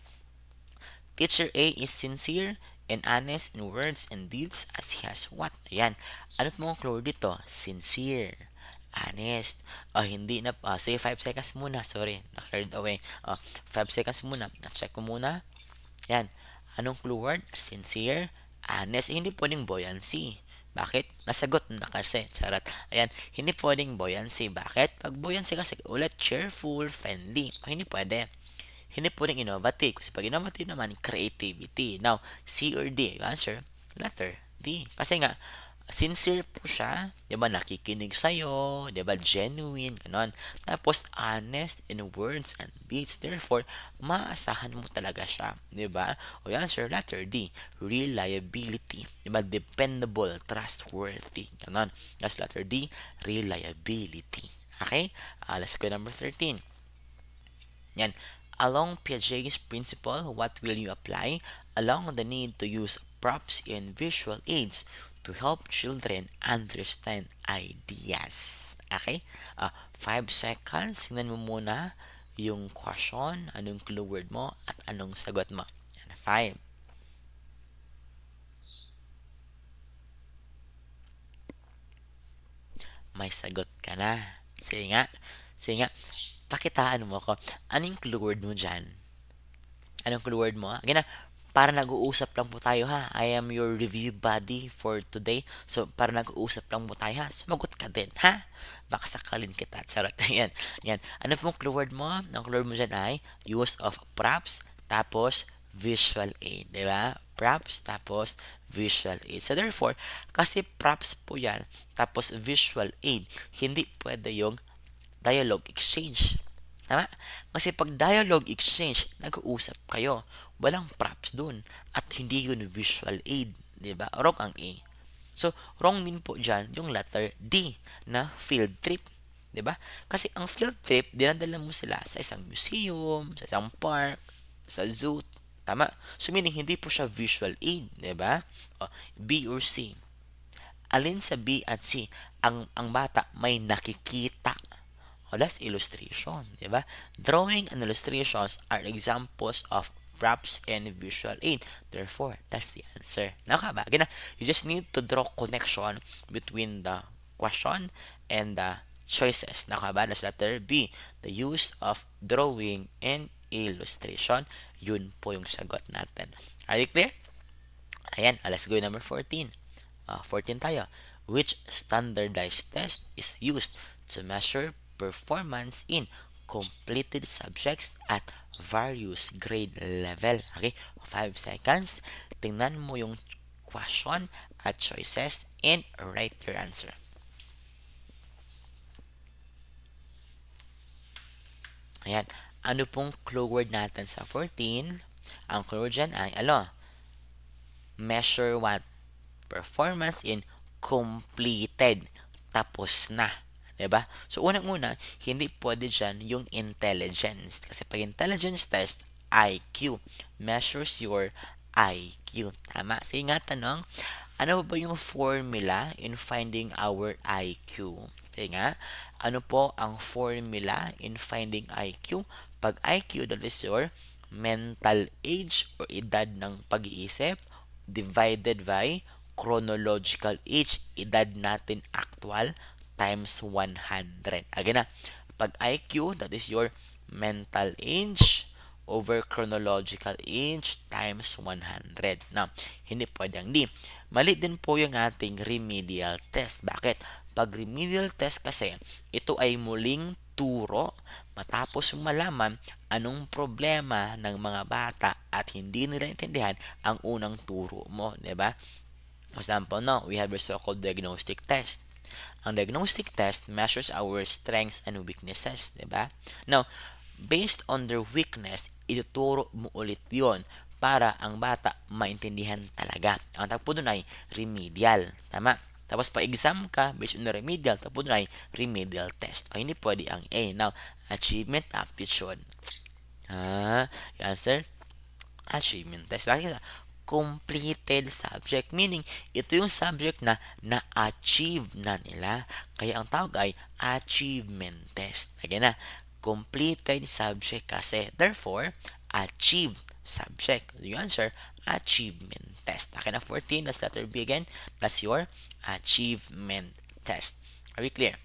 Speaker 1: Teacher A is sincere and honest in words and deeds as he has what? Ayan. Ano pong clue dito? Sincere. Honest. Hindi na, say 5 seconds muna. Sorry, na-carried away. 5 seconds muna. Na-check ko muna. Ayan. Anong clue word? Sincere. Honest. Hindi pwedeng buoyancy. Bakit? Nasagot na kasi. Charot. Ayan. Hindi pwedeng buoyancy. Bakit? Pag buoyancy kasi ulit cheerful, friendly. Hindi pwede. Hindi po rin innovative. Kasi pag innovative naman, creativity. Now, C or D? Yung answer, letter D. Kasi nga, sincere po siya. Di ba? Nakikinig sa'yo. Di ba? Genuine. Ganon. Tapos, honest in words and deeds. Therefore, maasahan mo talaga siya. Di ba? O yung answer, letter D. Reliability. Di ba? Dependable. Trustworthy. Ganon. That's letter D. Reliability. Okay? Let's go number 13. Yan. Along Piaget's principle, what will you apply? Along the need to use props and visual aids to help children understand ideas. Okay? 5 seconds. Tingnan mo muna yung question, anong clue word mo, at anong sagot mo. Yan, 5. May sagot ka na. Sige nga. Sige nga. Pakitaan mo ko. Anong clue word mo dyan? Anong clue word mo? Again na, para nag-uusap lang po tayo ha. I am your review buddy for today. So, para nag-uusap lang po tayo ha. Sumagot ka din ha. Baka sakalin kita. Charot. Ayan. Ayan. Ano pong clue word mo? Ang clue word mo dyan ay use of props tapos visual aid. Diba? Props tapos visual aid. So, therefore, kasi props po yan tapos visual aid, hindi pwede yung dialogue exchange. Tama? Kasi pag dialogue exchange, nag-uusap kayo. Walang props dun. At hindi yun visual aid. Diba? Wrong ang A. So, wrong din po dyan yung letter D na field trip. 'Di ba? Kasi ang field trip, dinadala mo sila sa isang museum, sa isang park, sa zoo. Tama? So, meaning, hindi po siya visual aid. 'Di ba? B or C. Alin sa B at C ang bata may nakikita? That's illustration, di ba? Drawing and illustrations are examples of props and visual aid. Therefore, that's the answer. Nakabagay na. You just need to draw connection between the question and the choices. Nakaba, that's letter B. The use of drawing and illustration. Yun po yung sagot natin. Are you clear? Ayan, let's go number 14. 14 tayo. Which standardized test is used to measure performance in completed subjects at various grade level? Okay, 5 seconds. Tingnan mo yung question at choices and write your answer. Ayan. Ano pong clue word natin sa 14? Ang clue word dyan ay, measure what? Performance in completed. Tapos na. 'Di ba? So, unang-una, hindi pwede dyan yung intelligence. Kasi pag intelligence test, IQ. Measures your IQ. Tama? Sige nga, tanong, ano ba yung formula in finding our IQ? Sige nga, ano po ang formula in finding IQ? Pag IQ, that is your mental age or edad ng pag-iisip divided by chronological age, edad natin actual, times 100. Again na, pag IQ, that is your mental age over chronological age times 100. Now, hindi pwedeng di. Mali din po yung ating remedial test. Bakit? Pag remedial test kasi, ito ay muling turo matapos malaman anong problema ng mga bata at hindi nila intindihan ang unang turo mo, 'di ba? For example, now we have a so-called diagnostic test. Ang diagnostic test measures our strengths and weaknesses, 'di ba? Now, based on their weakness, ituturo mo ulit 'yon para ang bata maintindihan talaga. Ang tawag po doon ay remedial, tama? Tapos pa exam ka based on the remedial, tapos po doon ay remedial test. O hindi pwede ang A. Now, achievement aptitude. Yung answer, achievement test. Bakit? Completed subject. Meaning, ito yung subject na na-achieve na nila. Kaya ang tawag ay achievement test. Again na, completed subject kasi. Therefore, achieved subject. The answer, achievement test. Okay na 14, that's letter B again, plus your achievement test. Are we clear?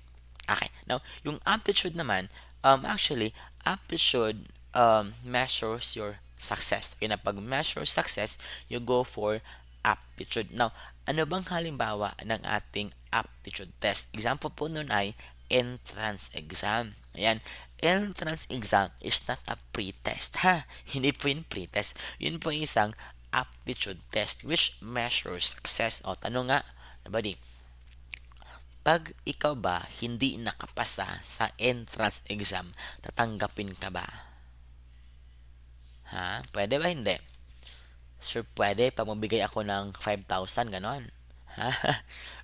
Speaker 1: Okay. Now, yung aptitude naman, actually, aptitude measures your success. Okay na, pag measure success, you go for aptitude. Now, ano bang halimbawa ng ating aptitude test? Example po nun ay entrance exam. Ayan. Entrance exam is not a pre-test, ha? Hindi po yung pre-test. Yun po isang aptitude test which measures success. O, tanong nga, buddy, pag ikaw ba hindi nakapasa sa entrance exam, tatanggapin ka ba? Ha? Pwede ba hindi? Sure, pwede pag magbigay ako ng 5,000, ganon. Ha?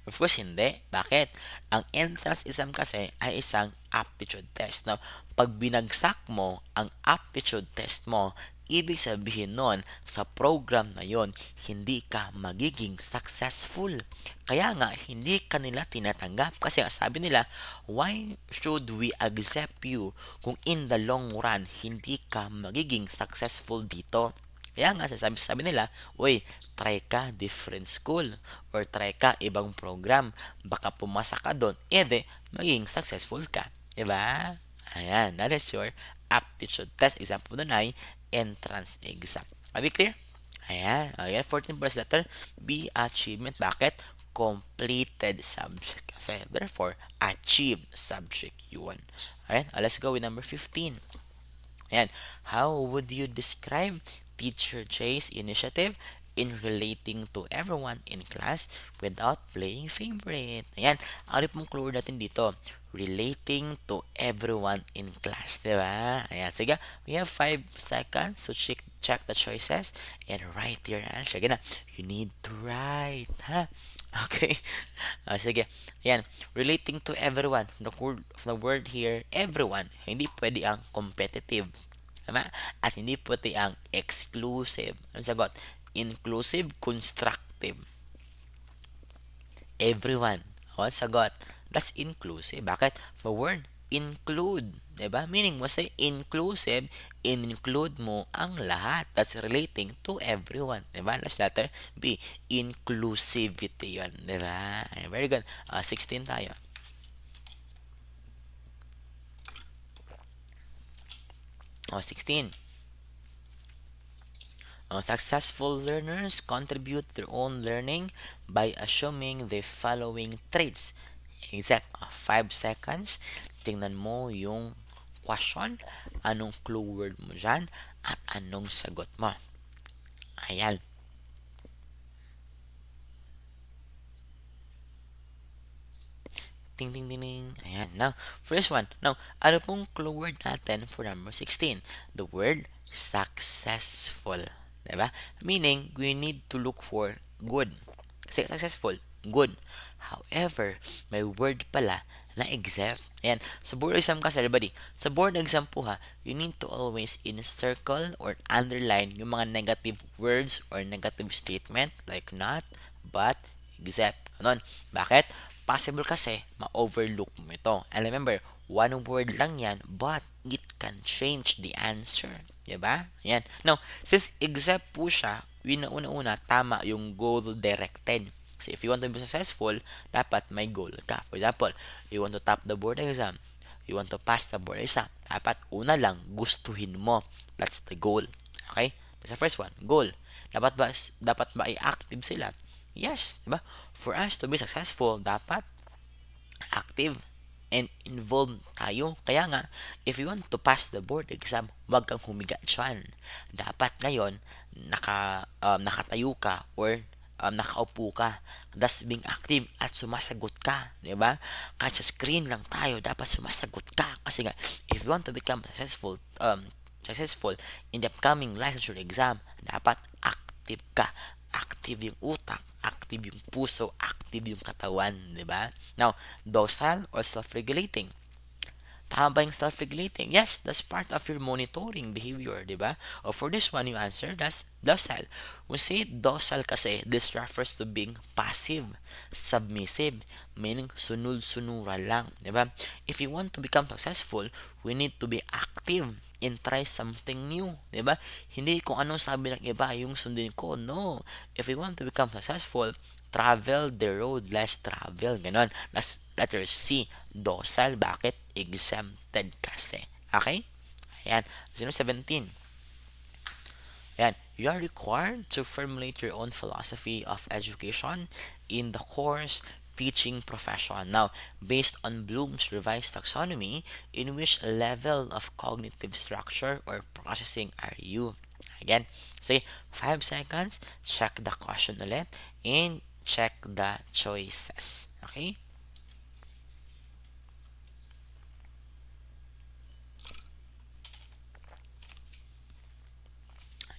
Speaker 1: Of course, hindi. Bakit? Ang entrance exam kasi ay isang aptitude test. Now, pag binagsak mo ang aptitude test mo, ibig sabihin nun, sa program na yon, hindi ka magiging successful. Kaya nga, hindi ka nila tinatanggap. Kasi sabi nila, why should we accept you kung in the long run, hindi ka magiging successful dito? Kaya nga, sabi nila, uy, try ka different school or try ka ibang program. Baka pumasa ka doon, ede, maging successful ka. Diba? Ayan, that is your aptitude test. Example doon ay entrance exam. Are we clear? Ayan, 14 first letter, B, achievement. Bakit? Completed subject. Kasi, therefore, achieved subject yun. Ayan, let's go with number 15. And how would you describe Teacher J's initiative in relating to everyone in class without playing favorite? Ayan, ang pong clue natin dito, relating to everyone in class, di ba? Ayan, sige, we have 5 seconds to check the choices and write your answer. Again, you need to write, ha? Okay. Sige. Ayan. Relating to everyone. The word here, everyone. Hindi pwede ang competitive. Tama? At hindi pwede ang exclusive. Ang sagot? Inclusive, constructive. Everyone. O, sagot. That's inclusive. Bakit? The word include. Diba? Meaning mo say inclusive, include mo ang lahat. That's relating to everyone. Diba? Last letter B. Inclusivity yun. Diba? Very good. 16 tayo. 16. Successful learners contribute their own learning by assuming the following traits. Exact 5 seconds. Tingnan mo yung question, anong clue word mo dyan, at anong sagot mo. Ayan. Ting, ting, ting, ting. Ayan. Now, first one. Now, ano pong clue word natin for number 16? The word successful. Diba? Meaning, we need to look for good. Kasi successful, good. However, may word pala na except. Ayan. Sa board exam kasi, everybody, sa board exam po ha, you need to always encircle or underline yung mga negative words or negative statement like not, but, except. Anon. Bakit? Possible kasi ma-overlook mo ito. And remember, one word lang yan, but it can change the answer. Diba? Yan. Now, since except po siya, una-una, tama yung goal-directed. So, if you want to be successful, dapat may goal ka. For example, you want to top the board exam. You want to pass the board exam. Dapat una lang, gustuhin mo. That's the goal. Okay? That's the first one. Goal. Dapat ba i-active sila? Yes, diba? For us to be successful, dapat active and involved tayo. Kaya nga, if you want to pass the board exam, huwag kang humiga dyan. Dapat ngayon, nakatayo ka or nakaupo ka. That's being active at sumasagot ka. Diba? Kahit sa screen lang tayo, dapat sumasagot ka. Kasi nga, if you want to become successful in the upcoming licensure exam, dapat active ka. Active yung utak, active yung puso, active yung katawan, di ba? Now, docile or self-regulating. Tama ba yung self-regulating? Yes, that's part of your monitoring behavior, di ba? O for this one, you answer, that's docile. We say docile kasi, this refers to being passive, submissive, meaning sunod-sunuran lang, di ba? If you want to become successful, we need to be active and try something new, di ba? Hindi kung anong sabi ng iba, yung sundin ko. No. If you want to become successful, travel the road less travel. Ganon. Letter C, docile. Bakit? Exempted kasi. Okay? Ayan. 17. Ayan. You are required to formulate your own philosophy of education in the course teaching profession. Now, based on Bloom's revised taxonomy, in which level of cognitive structure or processing are you? Again, say 5 seconds, check the question ulit, and check the choices. Okay?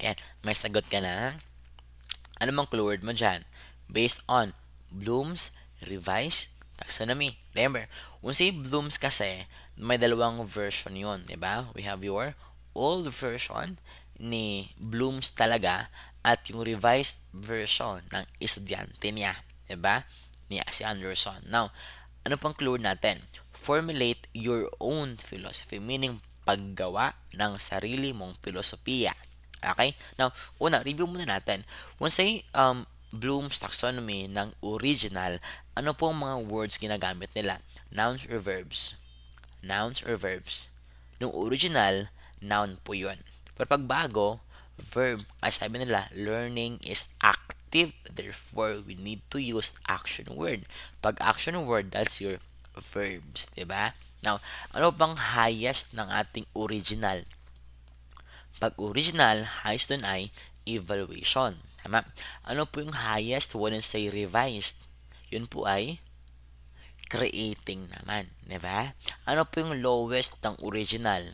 Speaker 1: Ayan, may sagot ka na. Ano mang clue word mo dyan? Based on Bloom's revised taxonomy. Remember, kung say Bloom's kasi, may dalawang version yon, di ba? We have your old version ni Bloom's talaga at yung revised version ng estudyante niya, di ba? Ni si Anderson. Now, ano pang clue natin? Formulate your own philosophy, meaning paggawa ng sarili mong filosofiya. Okay? Now, una, review muna natin. When say, Bloom's taxonomy ng original, ano pong mga words ginagamit nila? Nouns or verbs? Nouns or verbs? Nung original, noun po yun. Pero pag bago, verb. Ay sabi nila, learning is active. Therefore, we need to use action word. Pag action word, that's your verbs. Diba? Now, ano bang highest ng ating original? Pag original, highest dun ay evaluation. Tama? Ano po yung highest when say revised? Yun po ay creating naman. Diba? Ano po yung lowest ng original?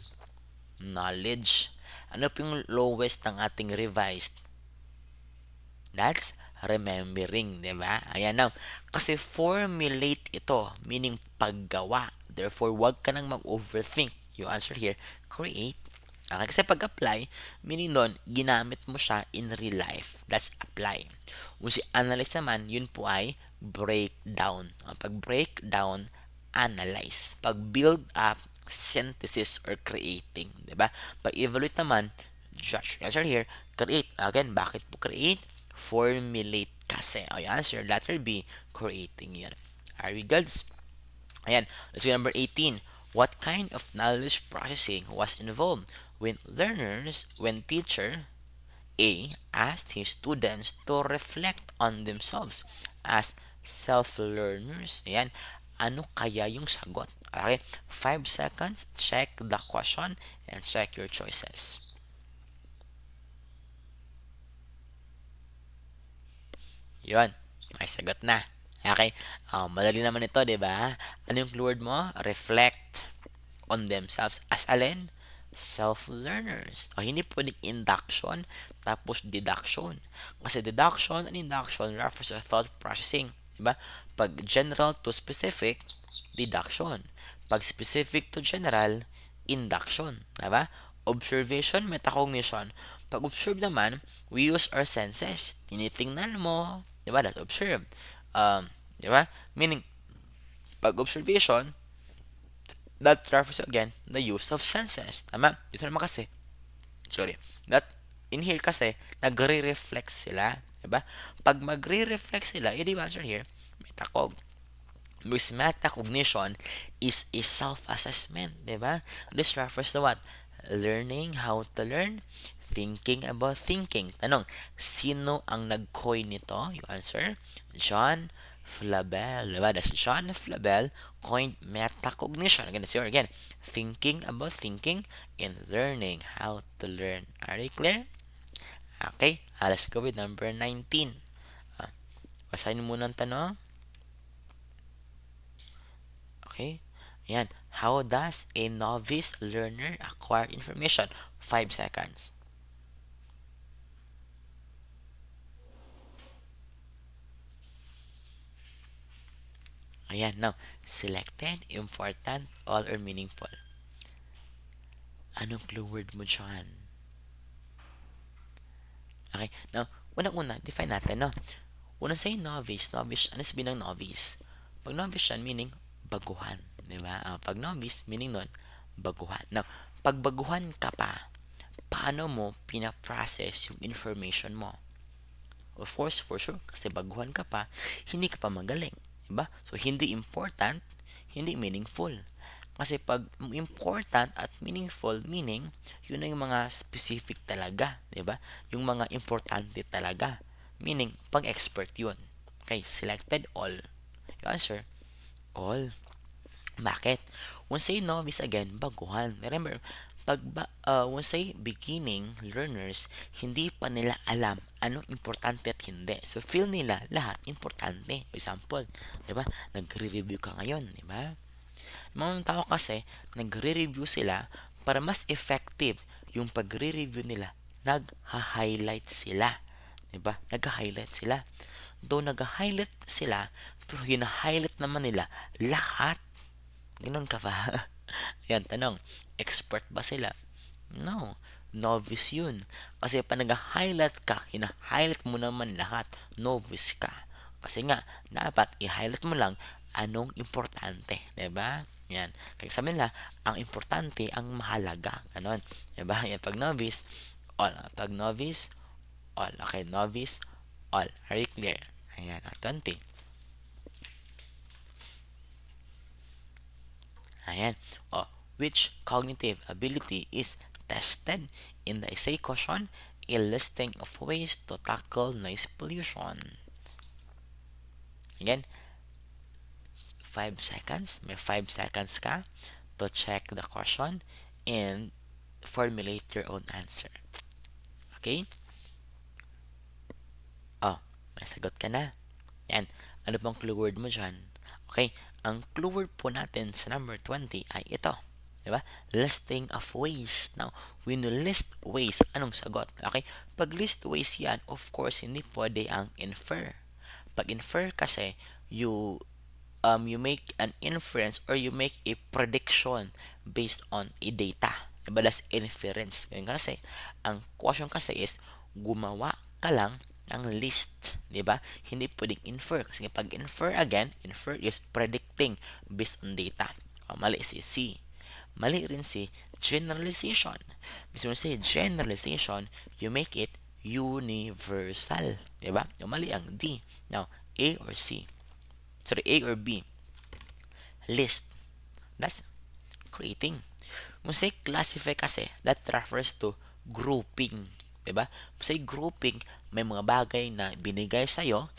Speaker 1: Knowledge. Ano po yung lowest ng ating revised? That's remembering, di ba? Ayan na. Kasi formulate ito, meaning paggawa. Therefore, wag ka nang mag-overthink. Yung answer here, create. Okay, kasi pag-apply, meaning doon, ginamit mo siya in real life. That's apply. Kung si analyze naman, yun po ay breakdown. Pag breakdown, analyze. Pag build up, synthesis or creating. Diba? Pag evaluate naman, judge. Answer here, create. Again, bakit po create? Formulate kasi. O, yung answer, letter B, creating yun. Are we goods? Ayan, let's go number 18. What kind of knowledge processing was involved when teacher A asked his students to reflect on themselves as self-learners? Ayan, ano kaya yung sagot? Okay, 5 seconds, check the question and check your choices. Yun, may sagot na. Okay, madali naman ito, di ba? Ano yung keyword mo? Reflect on themselves as alin? Self-learners. O, hindi pwedeng induction tapos deduction. Kasi deduction and induction refers to thought processing. Diba? Pag general to specific, deduction. Pag specific to general, induction. Diba? Observation, metacognition. Pag observe naman, we use our senses. Tinitingnan mo. Diba? That's observe. Diba? Meaning, pag observation, that refers again the use of senses. Tama? Dito naman kasi, sorry, that in here kasi, nagre-reflect sila. Diba? Pag magre-reflect sila, yung answer here, metacog. Because metacognition is a self-assessment. Diba? This refers to what? Learning how to learn, thinking about thinking. Tanong, sino ang nag-coin nito? Yung answer, John Flabel. Diba? That's John Flabel coined metacognition. Again, it's here again. Thinking about thinking and learning how to learn. Are you clear? Okay, let's go with number 19. Uh, basahin mo muna ang tanong. Okay. Ayan. How does a novice learner acquire information? 5 seconds. Ayan. Now, selected, important, all, or meaningful. Anong clue word mo dyan? Okay, now, unang-una, define natin, no? Unang say novice, novice, ano sabihin ng novice? Pag novice yan, meaning baguhan, di ba? Pag novice, meaning nun, baguhan. Now, pag baguhan ka pa, paano mo pinaprocess yung information mo? Of course, for sure, kasi baguhan ka pa, hindi ka pa magaling. Diba? So, hindi important, hindi meaningful. Kasi pag important at meaningful, meaning, yun na yung mga specific talaga. Diba? Yung mga importante talaga. Meaning, pang-expert yun. Okay, selected all. Yung answer, all. Bakit? When say novice again, baguhan. Remember, when say beginning learners, hindi pa nila alam anong importante at hindi. So, feel nila lahat importante. Example, di ba? Nagre-review ka ngayon, di ba? Mga tao kasi, nagre-review sila para mas effective yung pagre-review nila. Nag-highlight sila. Di ba? Nag-highlight sila. Though nag-highlight sila, pero hina-highlight naman nila lahat. Ganun ka ba? Yan, tanong. Expert ba sila? No. Novice yun. Kasi pa nag-highlight ka, hina-highlight mo naman lahat. Novice ka. Kasi nga, dapat i-highlight mo lang anong importante. Diba? Yan. Kaya sabi nila, ang importante, ang mahalaga. Ganon. Diba? Yan, pag novice, all. Pag novice, all. Okay, novice, all. Are you clear? Ayan, 20. Ayan. Oh, which cognitive ability is tested in the essay question? A listing of ways to tackle noise pollution. Again, 5 seconds. May 5 seconds ka to check the question and formulate your own answer. Okay? Oh, may sagot ka na. Yan. Ano bang clue word mo dyan? Okay, ang clue word po natin sa number 20 ay ito. Diba? Listing of ways. Now, when you list ways, anong sagot? Okay, pag list ways yan, of course, hindi pwede ang infer. Pag infer kasi, you make an inference or you make a prediction based on a data. Diba? That's inference. Ngayon kasi, ang question kasi is, gumawa ka lang ng list. Diba? Hindi pwedeng infer. Kasi pag infer again, infer is predicting based on data. Mali si C. Mali rin si generalization. Mismo say generalization, you make it universal. Diba? Yung mali ang D. Now, A or C? Sorry, A or B? List. That's creating. Kung say classify kasi, that refers to grouping. Diba? Kung say grouping, may mga bagay na binigay sa'yo,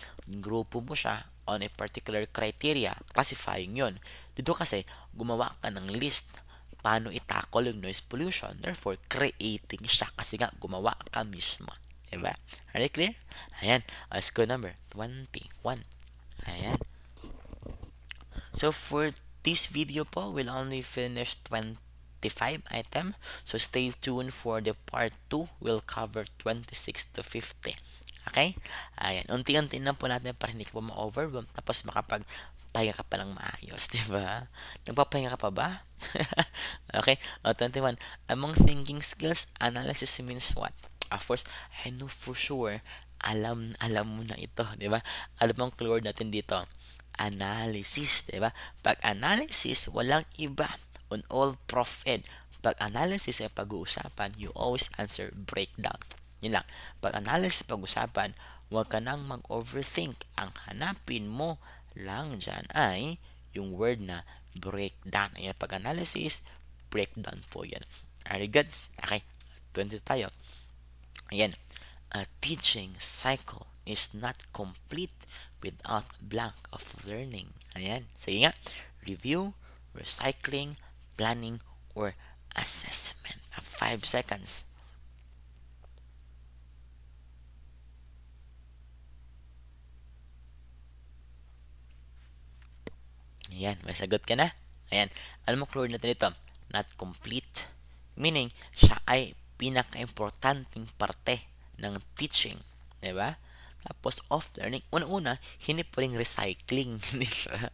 Speaker 1: grupo mo siya on a particular criteria, classifying yon. Dito kasi, gumawa ka ng list paano i-tackle yung noise pollution. Therefore, creating siya kasi nga gumawa ka mismo. Diba? Are you clear? Ayan. Let's go number 21. Ayan. So for this video po, we'll only finish 25 item. So stay tuned for the part 2. We'll cover 26 to 50. Okay? Ayan. Unti-unti na po natin para hindi ka po ma-overwhelm. Tapos makapagpahinga ka pa ng maayos. Diba? Nagpapahinga ka pa ba? Okay? 21. Among thinking skills, analysis means what? Of course, I know for sure, alam mo na ito, di ba? Alam mo ang keyword natin dito, analysis, di ba? Pag analysis, walang iba on all prof ed. Pag analysis ay pag-uusapan, you always answer breakdown. Yun lang. Pag analysis pag-usapan, huwag ka nang mag-overthink. Ang hanapin mo lang dyan ay yung word na breakdown. Ayan, pag analysis, breakdown po yan. Are you good? Okay, 20 tayo. Again, a teaching cycle is not complete without blank of learning. Ayan. Sige nga. Review, recycling, planning, or assessment. 5 seconds. Ayan. May sagot ka na? Ayan. Alam mo, clue natin ito. Not complete. Meaning, siya ay pinaka-importanting parte ng teaching. Diba? Tapos, of learning. Una-una, hindi pwedeng recycling. Hindi siya.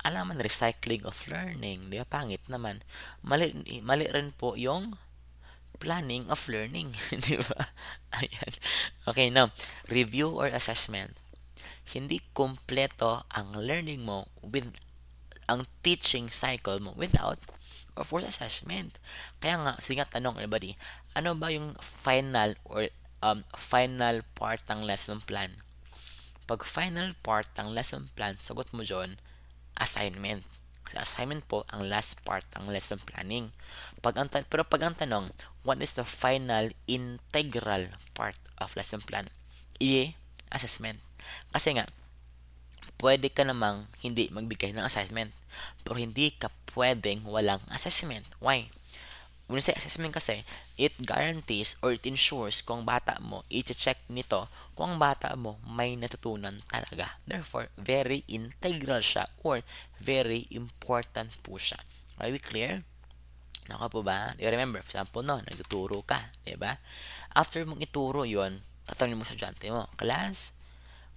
Speaker 1: Alaman, recycling of learning. Di ba? Pangit naman. Mali rin po yung planning of learning. Di ba? Ayan. Okay, now, review or assessment. Hindi kumpleto ang learning mo with ang teaching cycle mo without of course assessment. Kaya nga, sige nga tanong everybody, ano ba yung final or final part ng lesson plan? Pag final part ng lesson plan, sagot mo dyan, assignment. Kasi assignment po ang last part ng lesson planning. Pero pag ang tanong, what is the final integral part of lesson plan? Assessment. Kasi nga, pwede ka namang hindi magbigay ng assessment. Pero hindi ka pwedeng walang assessment. Why? When you say assessment kasi, it guarantees or it ensures kung bata mo, i-check nito kung ang bata mo may natutunan talaga. Therefore, very integral siya or very important po siya. Are we clear? Naka po ba? You remember, for example, no, nagtuturo ka, di ba? After mong ituro yon, tatanungin mo sa estudyante mo, class,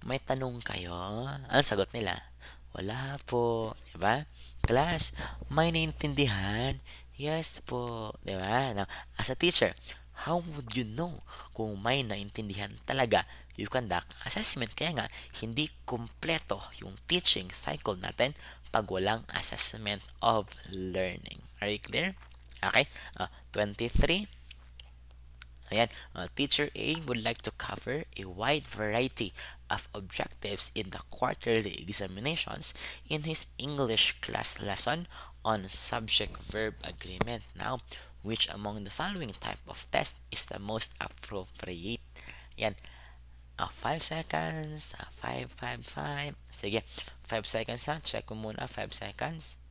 Speaker 1: may tanong kayo? Ano sagot nila? Wala po. Diba? Class, may naintindihan? Yes po. Diba? Now, as a teacher, how would you know kung may naintindihan talaga? You conduct assessment. Kaya nga, hindi kumpleto yung teaching cycle natin pag walang assessment of learning. Are you clear? Okay? 23. Ayan, Teacher A would like to cover a wide variety of objectives in the quarterly examinations in his English class lesson on subject-verb agreement. Now, which among the following type of test is the most appropriate? Ayan, 5 seconds, 5, 5, 5. Sige, 5 seconds ha. Check ko muna, 5 seconds.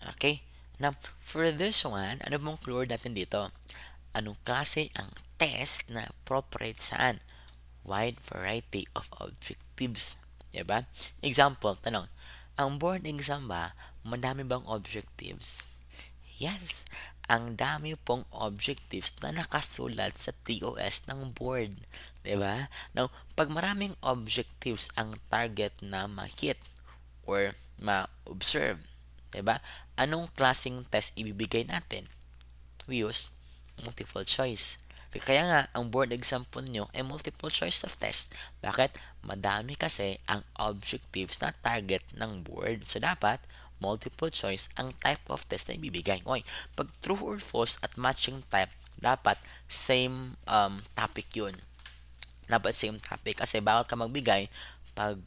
Speaker 1: Okay? Now, for this one, ano bang keyword natin dito? Anong klase ang test na appropriate saan? Wide variety of objectives. Diba? Example, tanong, ang board exam ba, madami bang objectives? Yes, ang dami pong objectives na nakasulat sa TOS ng board. Diba? Now, pag maraming objectives ang target na ma-hit or ma-observe, diba? Anong klaseng test ibibigay natin? We use multiple choice. Kaya nga, ang board exam po nyo ay multiple choice of test. Bakit? Madami kasi ang objectives na target ng board. So, dapat multiple choice ang type of test na ibibigay. Okay, pag true or false at matching type, dapat same topic yun. Dapat same topic kasi bawal ka magbigay pag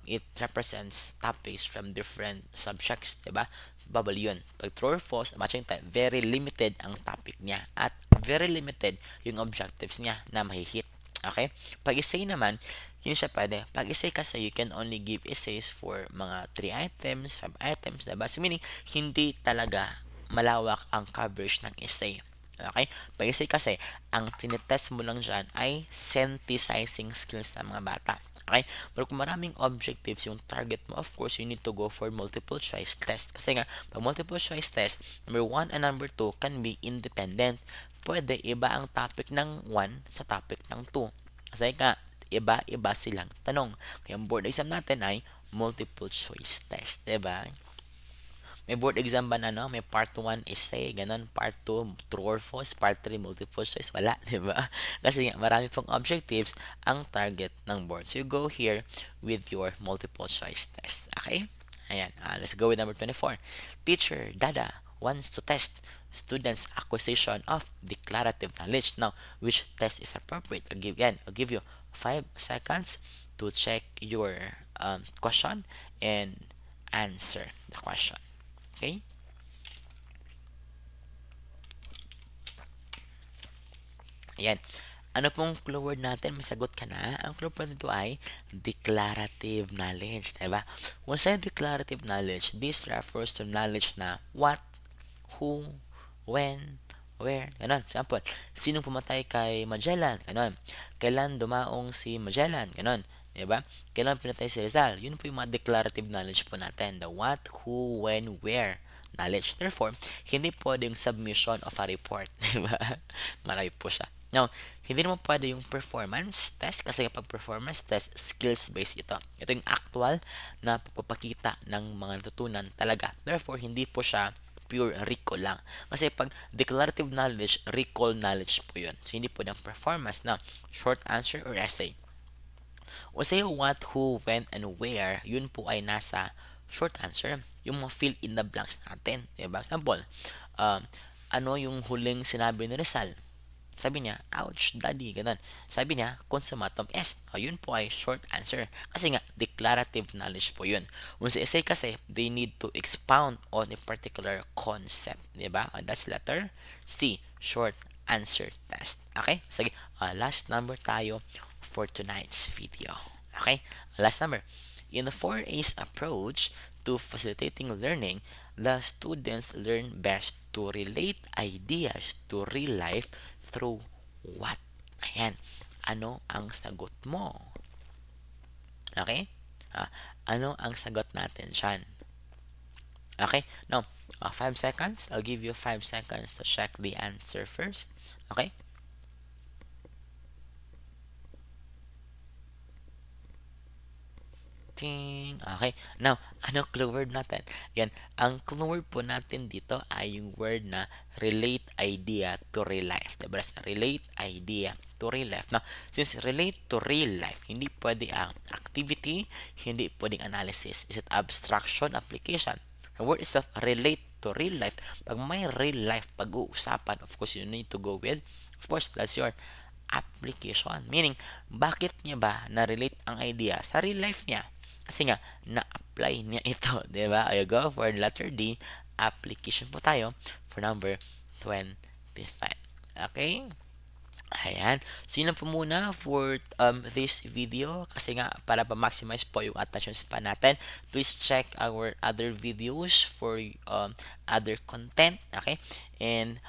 Speaker 1: it represents topics from different subjects, diba? Bawal yun. Pag true or false, matching type, very limited ang topic niya at very limited yung objectives niya na mahihit. Okay? Pag essay naman, yun siya pwede. Pag essay kasi, you can only give essays for mga 3 items, 5 items, diba? So, meaning, hindi talaga malawak ang coverage ng essay. Okay? Pag essay kasi, ang tinitest mo lang dyan ay synthesizing skills ng mga bata. Okay? Pero kung maraming objectives yung target mo, of course, you need to go for multiple choice test. Kasi nga, pag multiple choice test, number 1 and number 2 can be independent. Pwede iba ang topic ng 1 sa topic ng 2. Kasi nga, iba-iba silang tanong. Kaya ang board exam natin ay multiple choice test. Diba? May board exam ba na, no? May part 1 essay, ganun, part 2 true or false, part 3 multiple choice, wala, di ba? Kasi nga, marami pong objectives ang target ng board. So, you go here with your multiple choice test. Okay? Ayan, let's go with number 24. Teacher Dada wants to test students' acquisition of declarative knowledge. Now, which test is appropriate? I'll give you 5 seconds to check your question and answer the question. Okay? Ayan. Ano pong clue word natin? Masagot ka na. Ang clue word nito ay declarative knowledge. Diba? When say declarative knowledge, this refers to knowledge na what, who, when, where. Ganon. Example, sinong pumatay kay Magellan? Ganon. Kailan dumaong si Magellan? Ganon. Diba? Kailan pinatay si Rizal? Yun po yung mga declarative knowledge po natin. The what, who, when, where knowledge. Therefore, hindi pwedeng submission of a report. Diba? Malayo po siya. Now, hindi naman pwede yung performance test kasi kapag performance test, skills-based ito. Ito yung actual na pagpapakita ng mga natutunan talaga. Therefore, hindi po siya pure recall lang. Kasi pag declarative knowledge, recall knowledge po yun. So, hindi po ng performance na short answer or essay. O say what, who, when, and where, yun po ay nasa short answer. Yung mga fill in the blanks natin. Diba? Example, um, ano yung huling sinabi ni Rizal? Sabi niya, ouch, daddy, ganun. Sabi niya, consumatum est. O, yun po ay short answer. Kasi nga, declarative knowledge po yun. Kung sa essay kasi, they need to expound on a particular concept. Diba? And that's letter C, short answer test. Okay? Sige, last number tayo for tonight's video. Okay? Last number. In the 4A's approach to facilitating learning, the students learn best to relate ideas to real life through what? Ayan. Ano ang sagot mo? Okay? Ah, ano ang sagot natin dyan? Okay? Now, 5 seconds. I'll give you 5 seconds to check the answer first. Okay? Ting. Okay. Now, ano clue word natin? Yan. Ang clue word po natin dito ay yung word na relate idea to real life. Diba? Relate idea to real life. Now, since relate to real life, hindi pwede ang activity, hindi pwedeng analysis. Is it abstraction, application? The word itself, relate to real life. Pag may real life pag-uusapan, of course, you need to go with, of course, that's your application. Meaning, bakit niya ba na-relate ang idea sa real life niya? Kasi nga, na-apply niya ito, di ba? I go for letter D, application po tayo for number 25. Okay? Ayan. So, yun lang po muna for this video. Kasi nga, para pa-maximize po yung attention span natin, please check our other videos for other content. Okay? And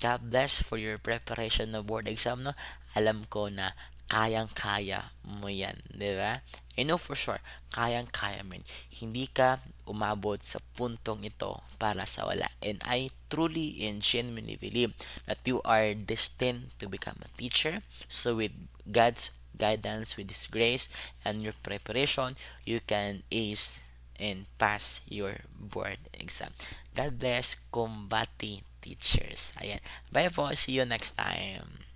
Speaker 1: God bless for your preparation ng board exam. No? Alam ko na kayang-kaya mo yan. Di ba? I know for sure, kayang-kaya mo yan. Hindi ka umabot sa puntong ito para sa wala. And I truly and genuinely believe that you are destined to become a teacher. So with God's guidance, with His grace, and your preparation, you can ace and pass your board exam. God bless, kumbati teachers. Ayan. Bye po. See you next time.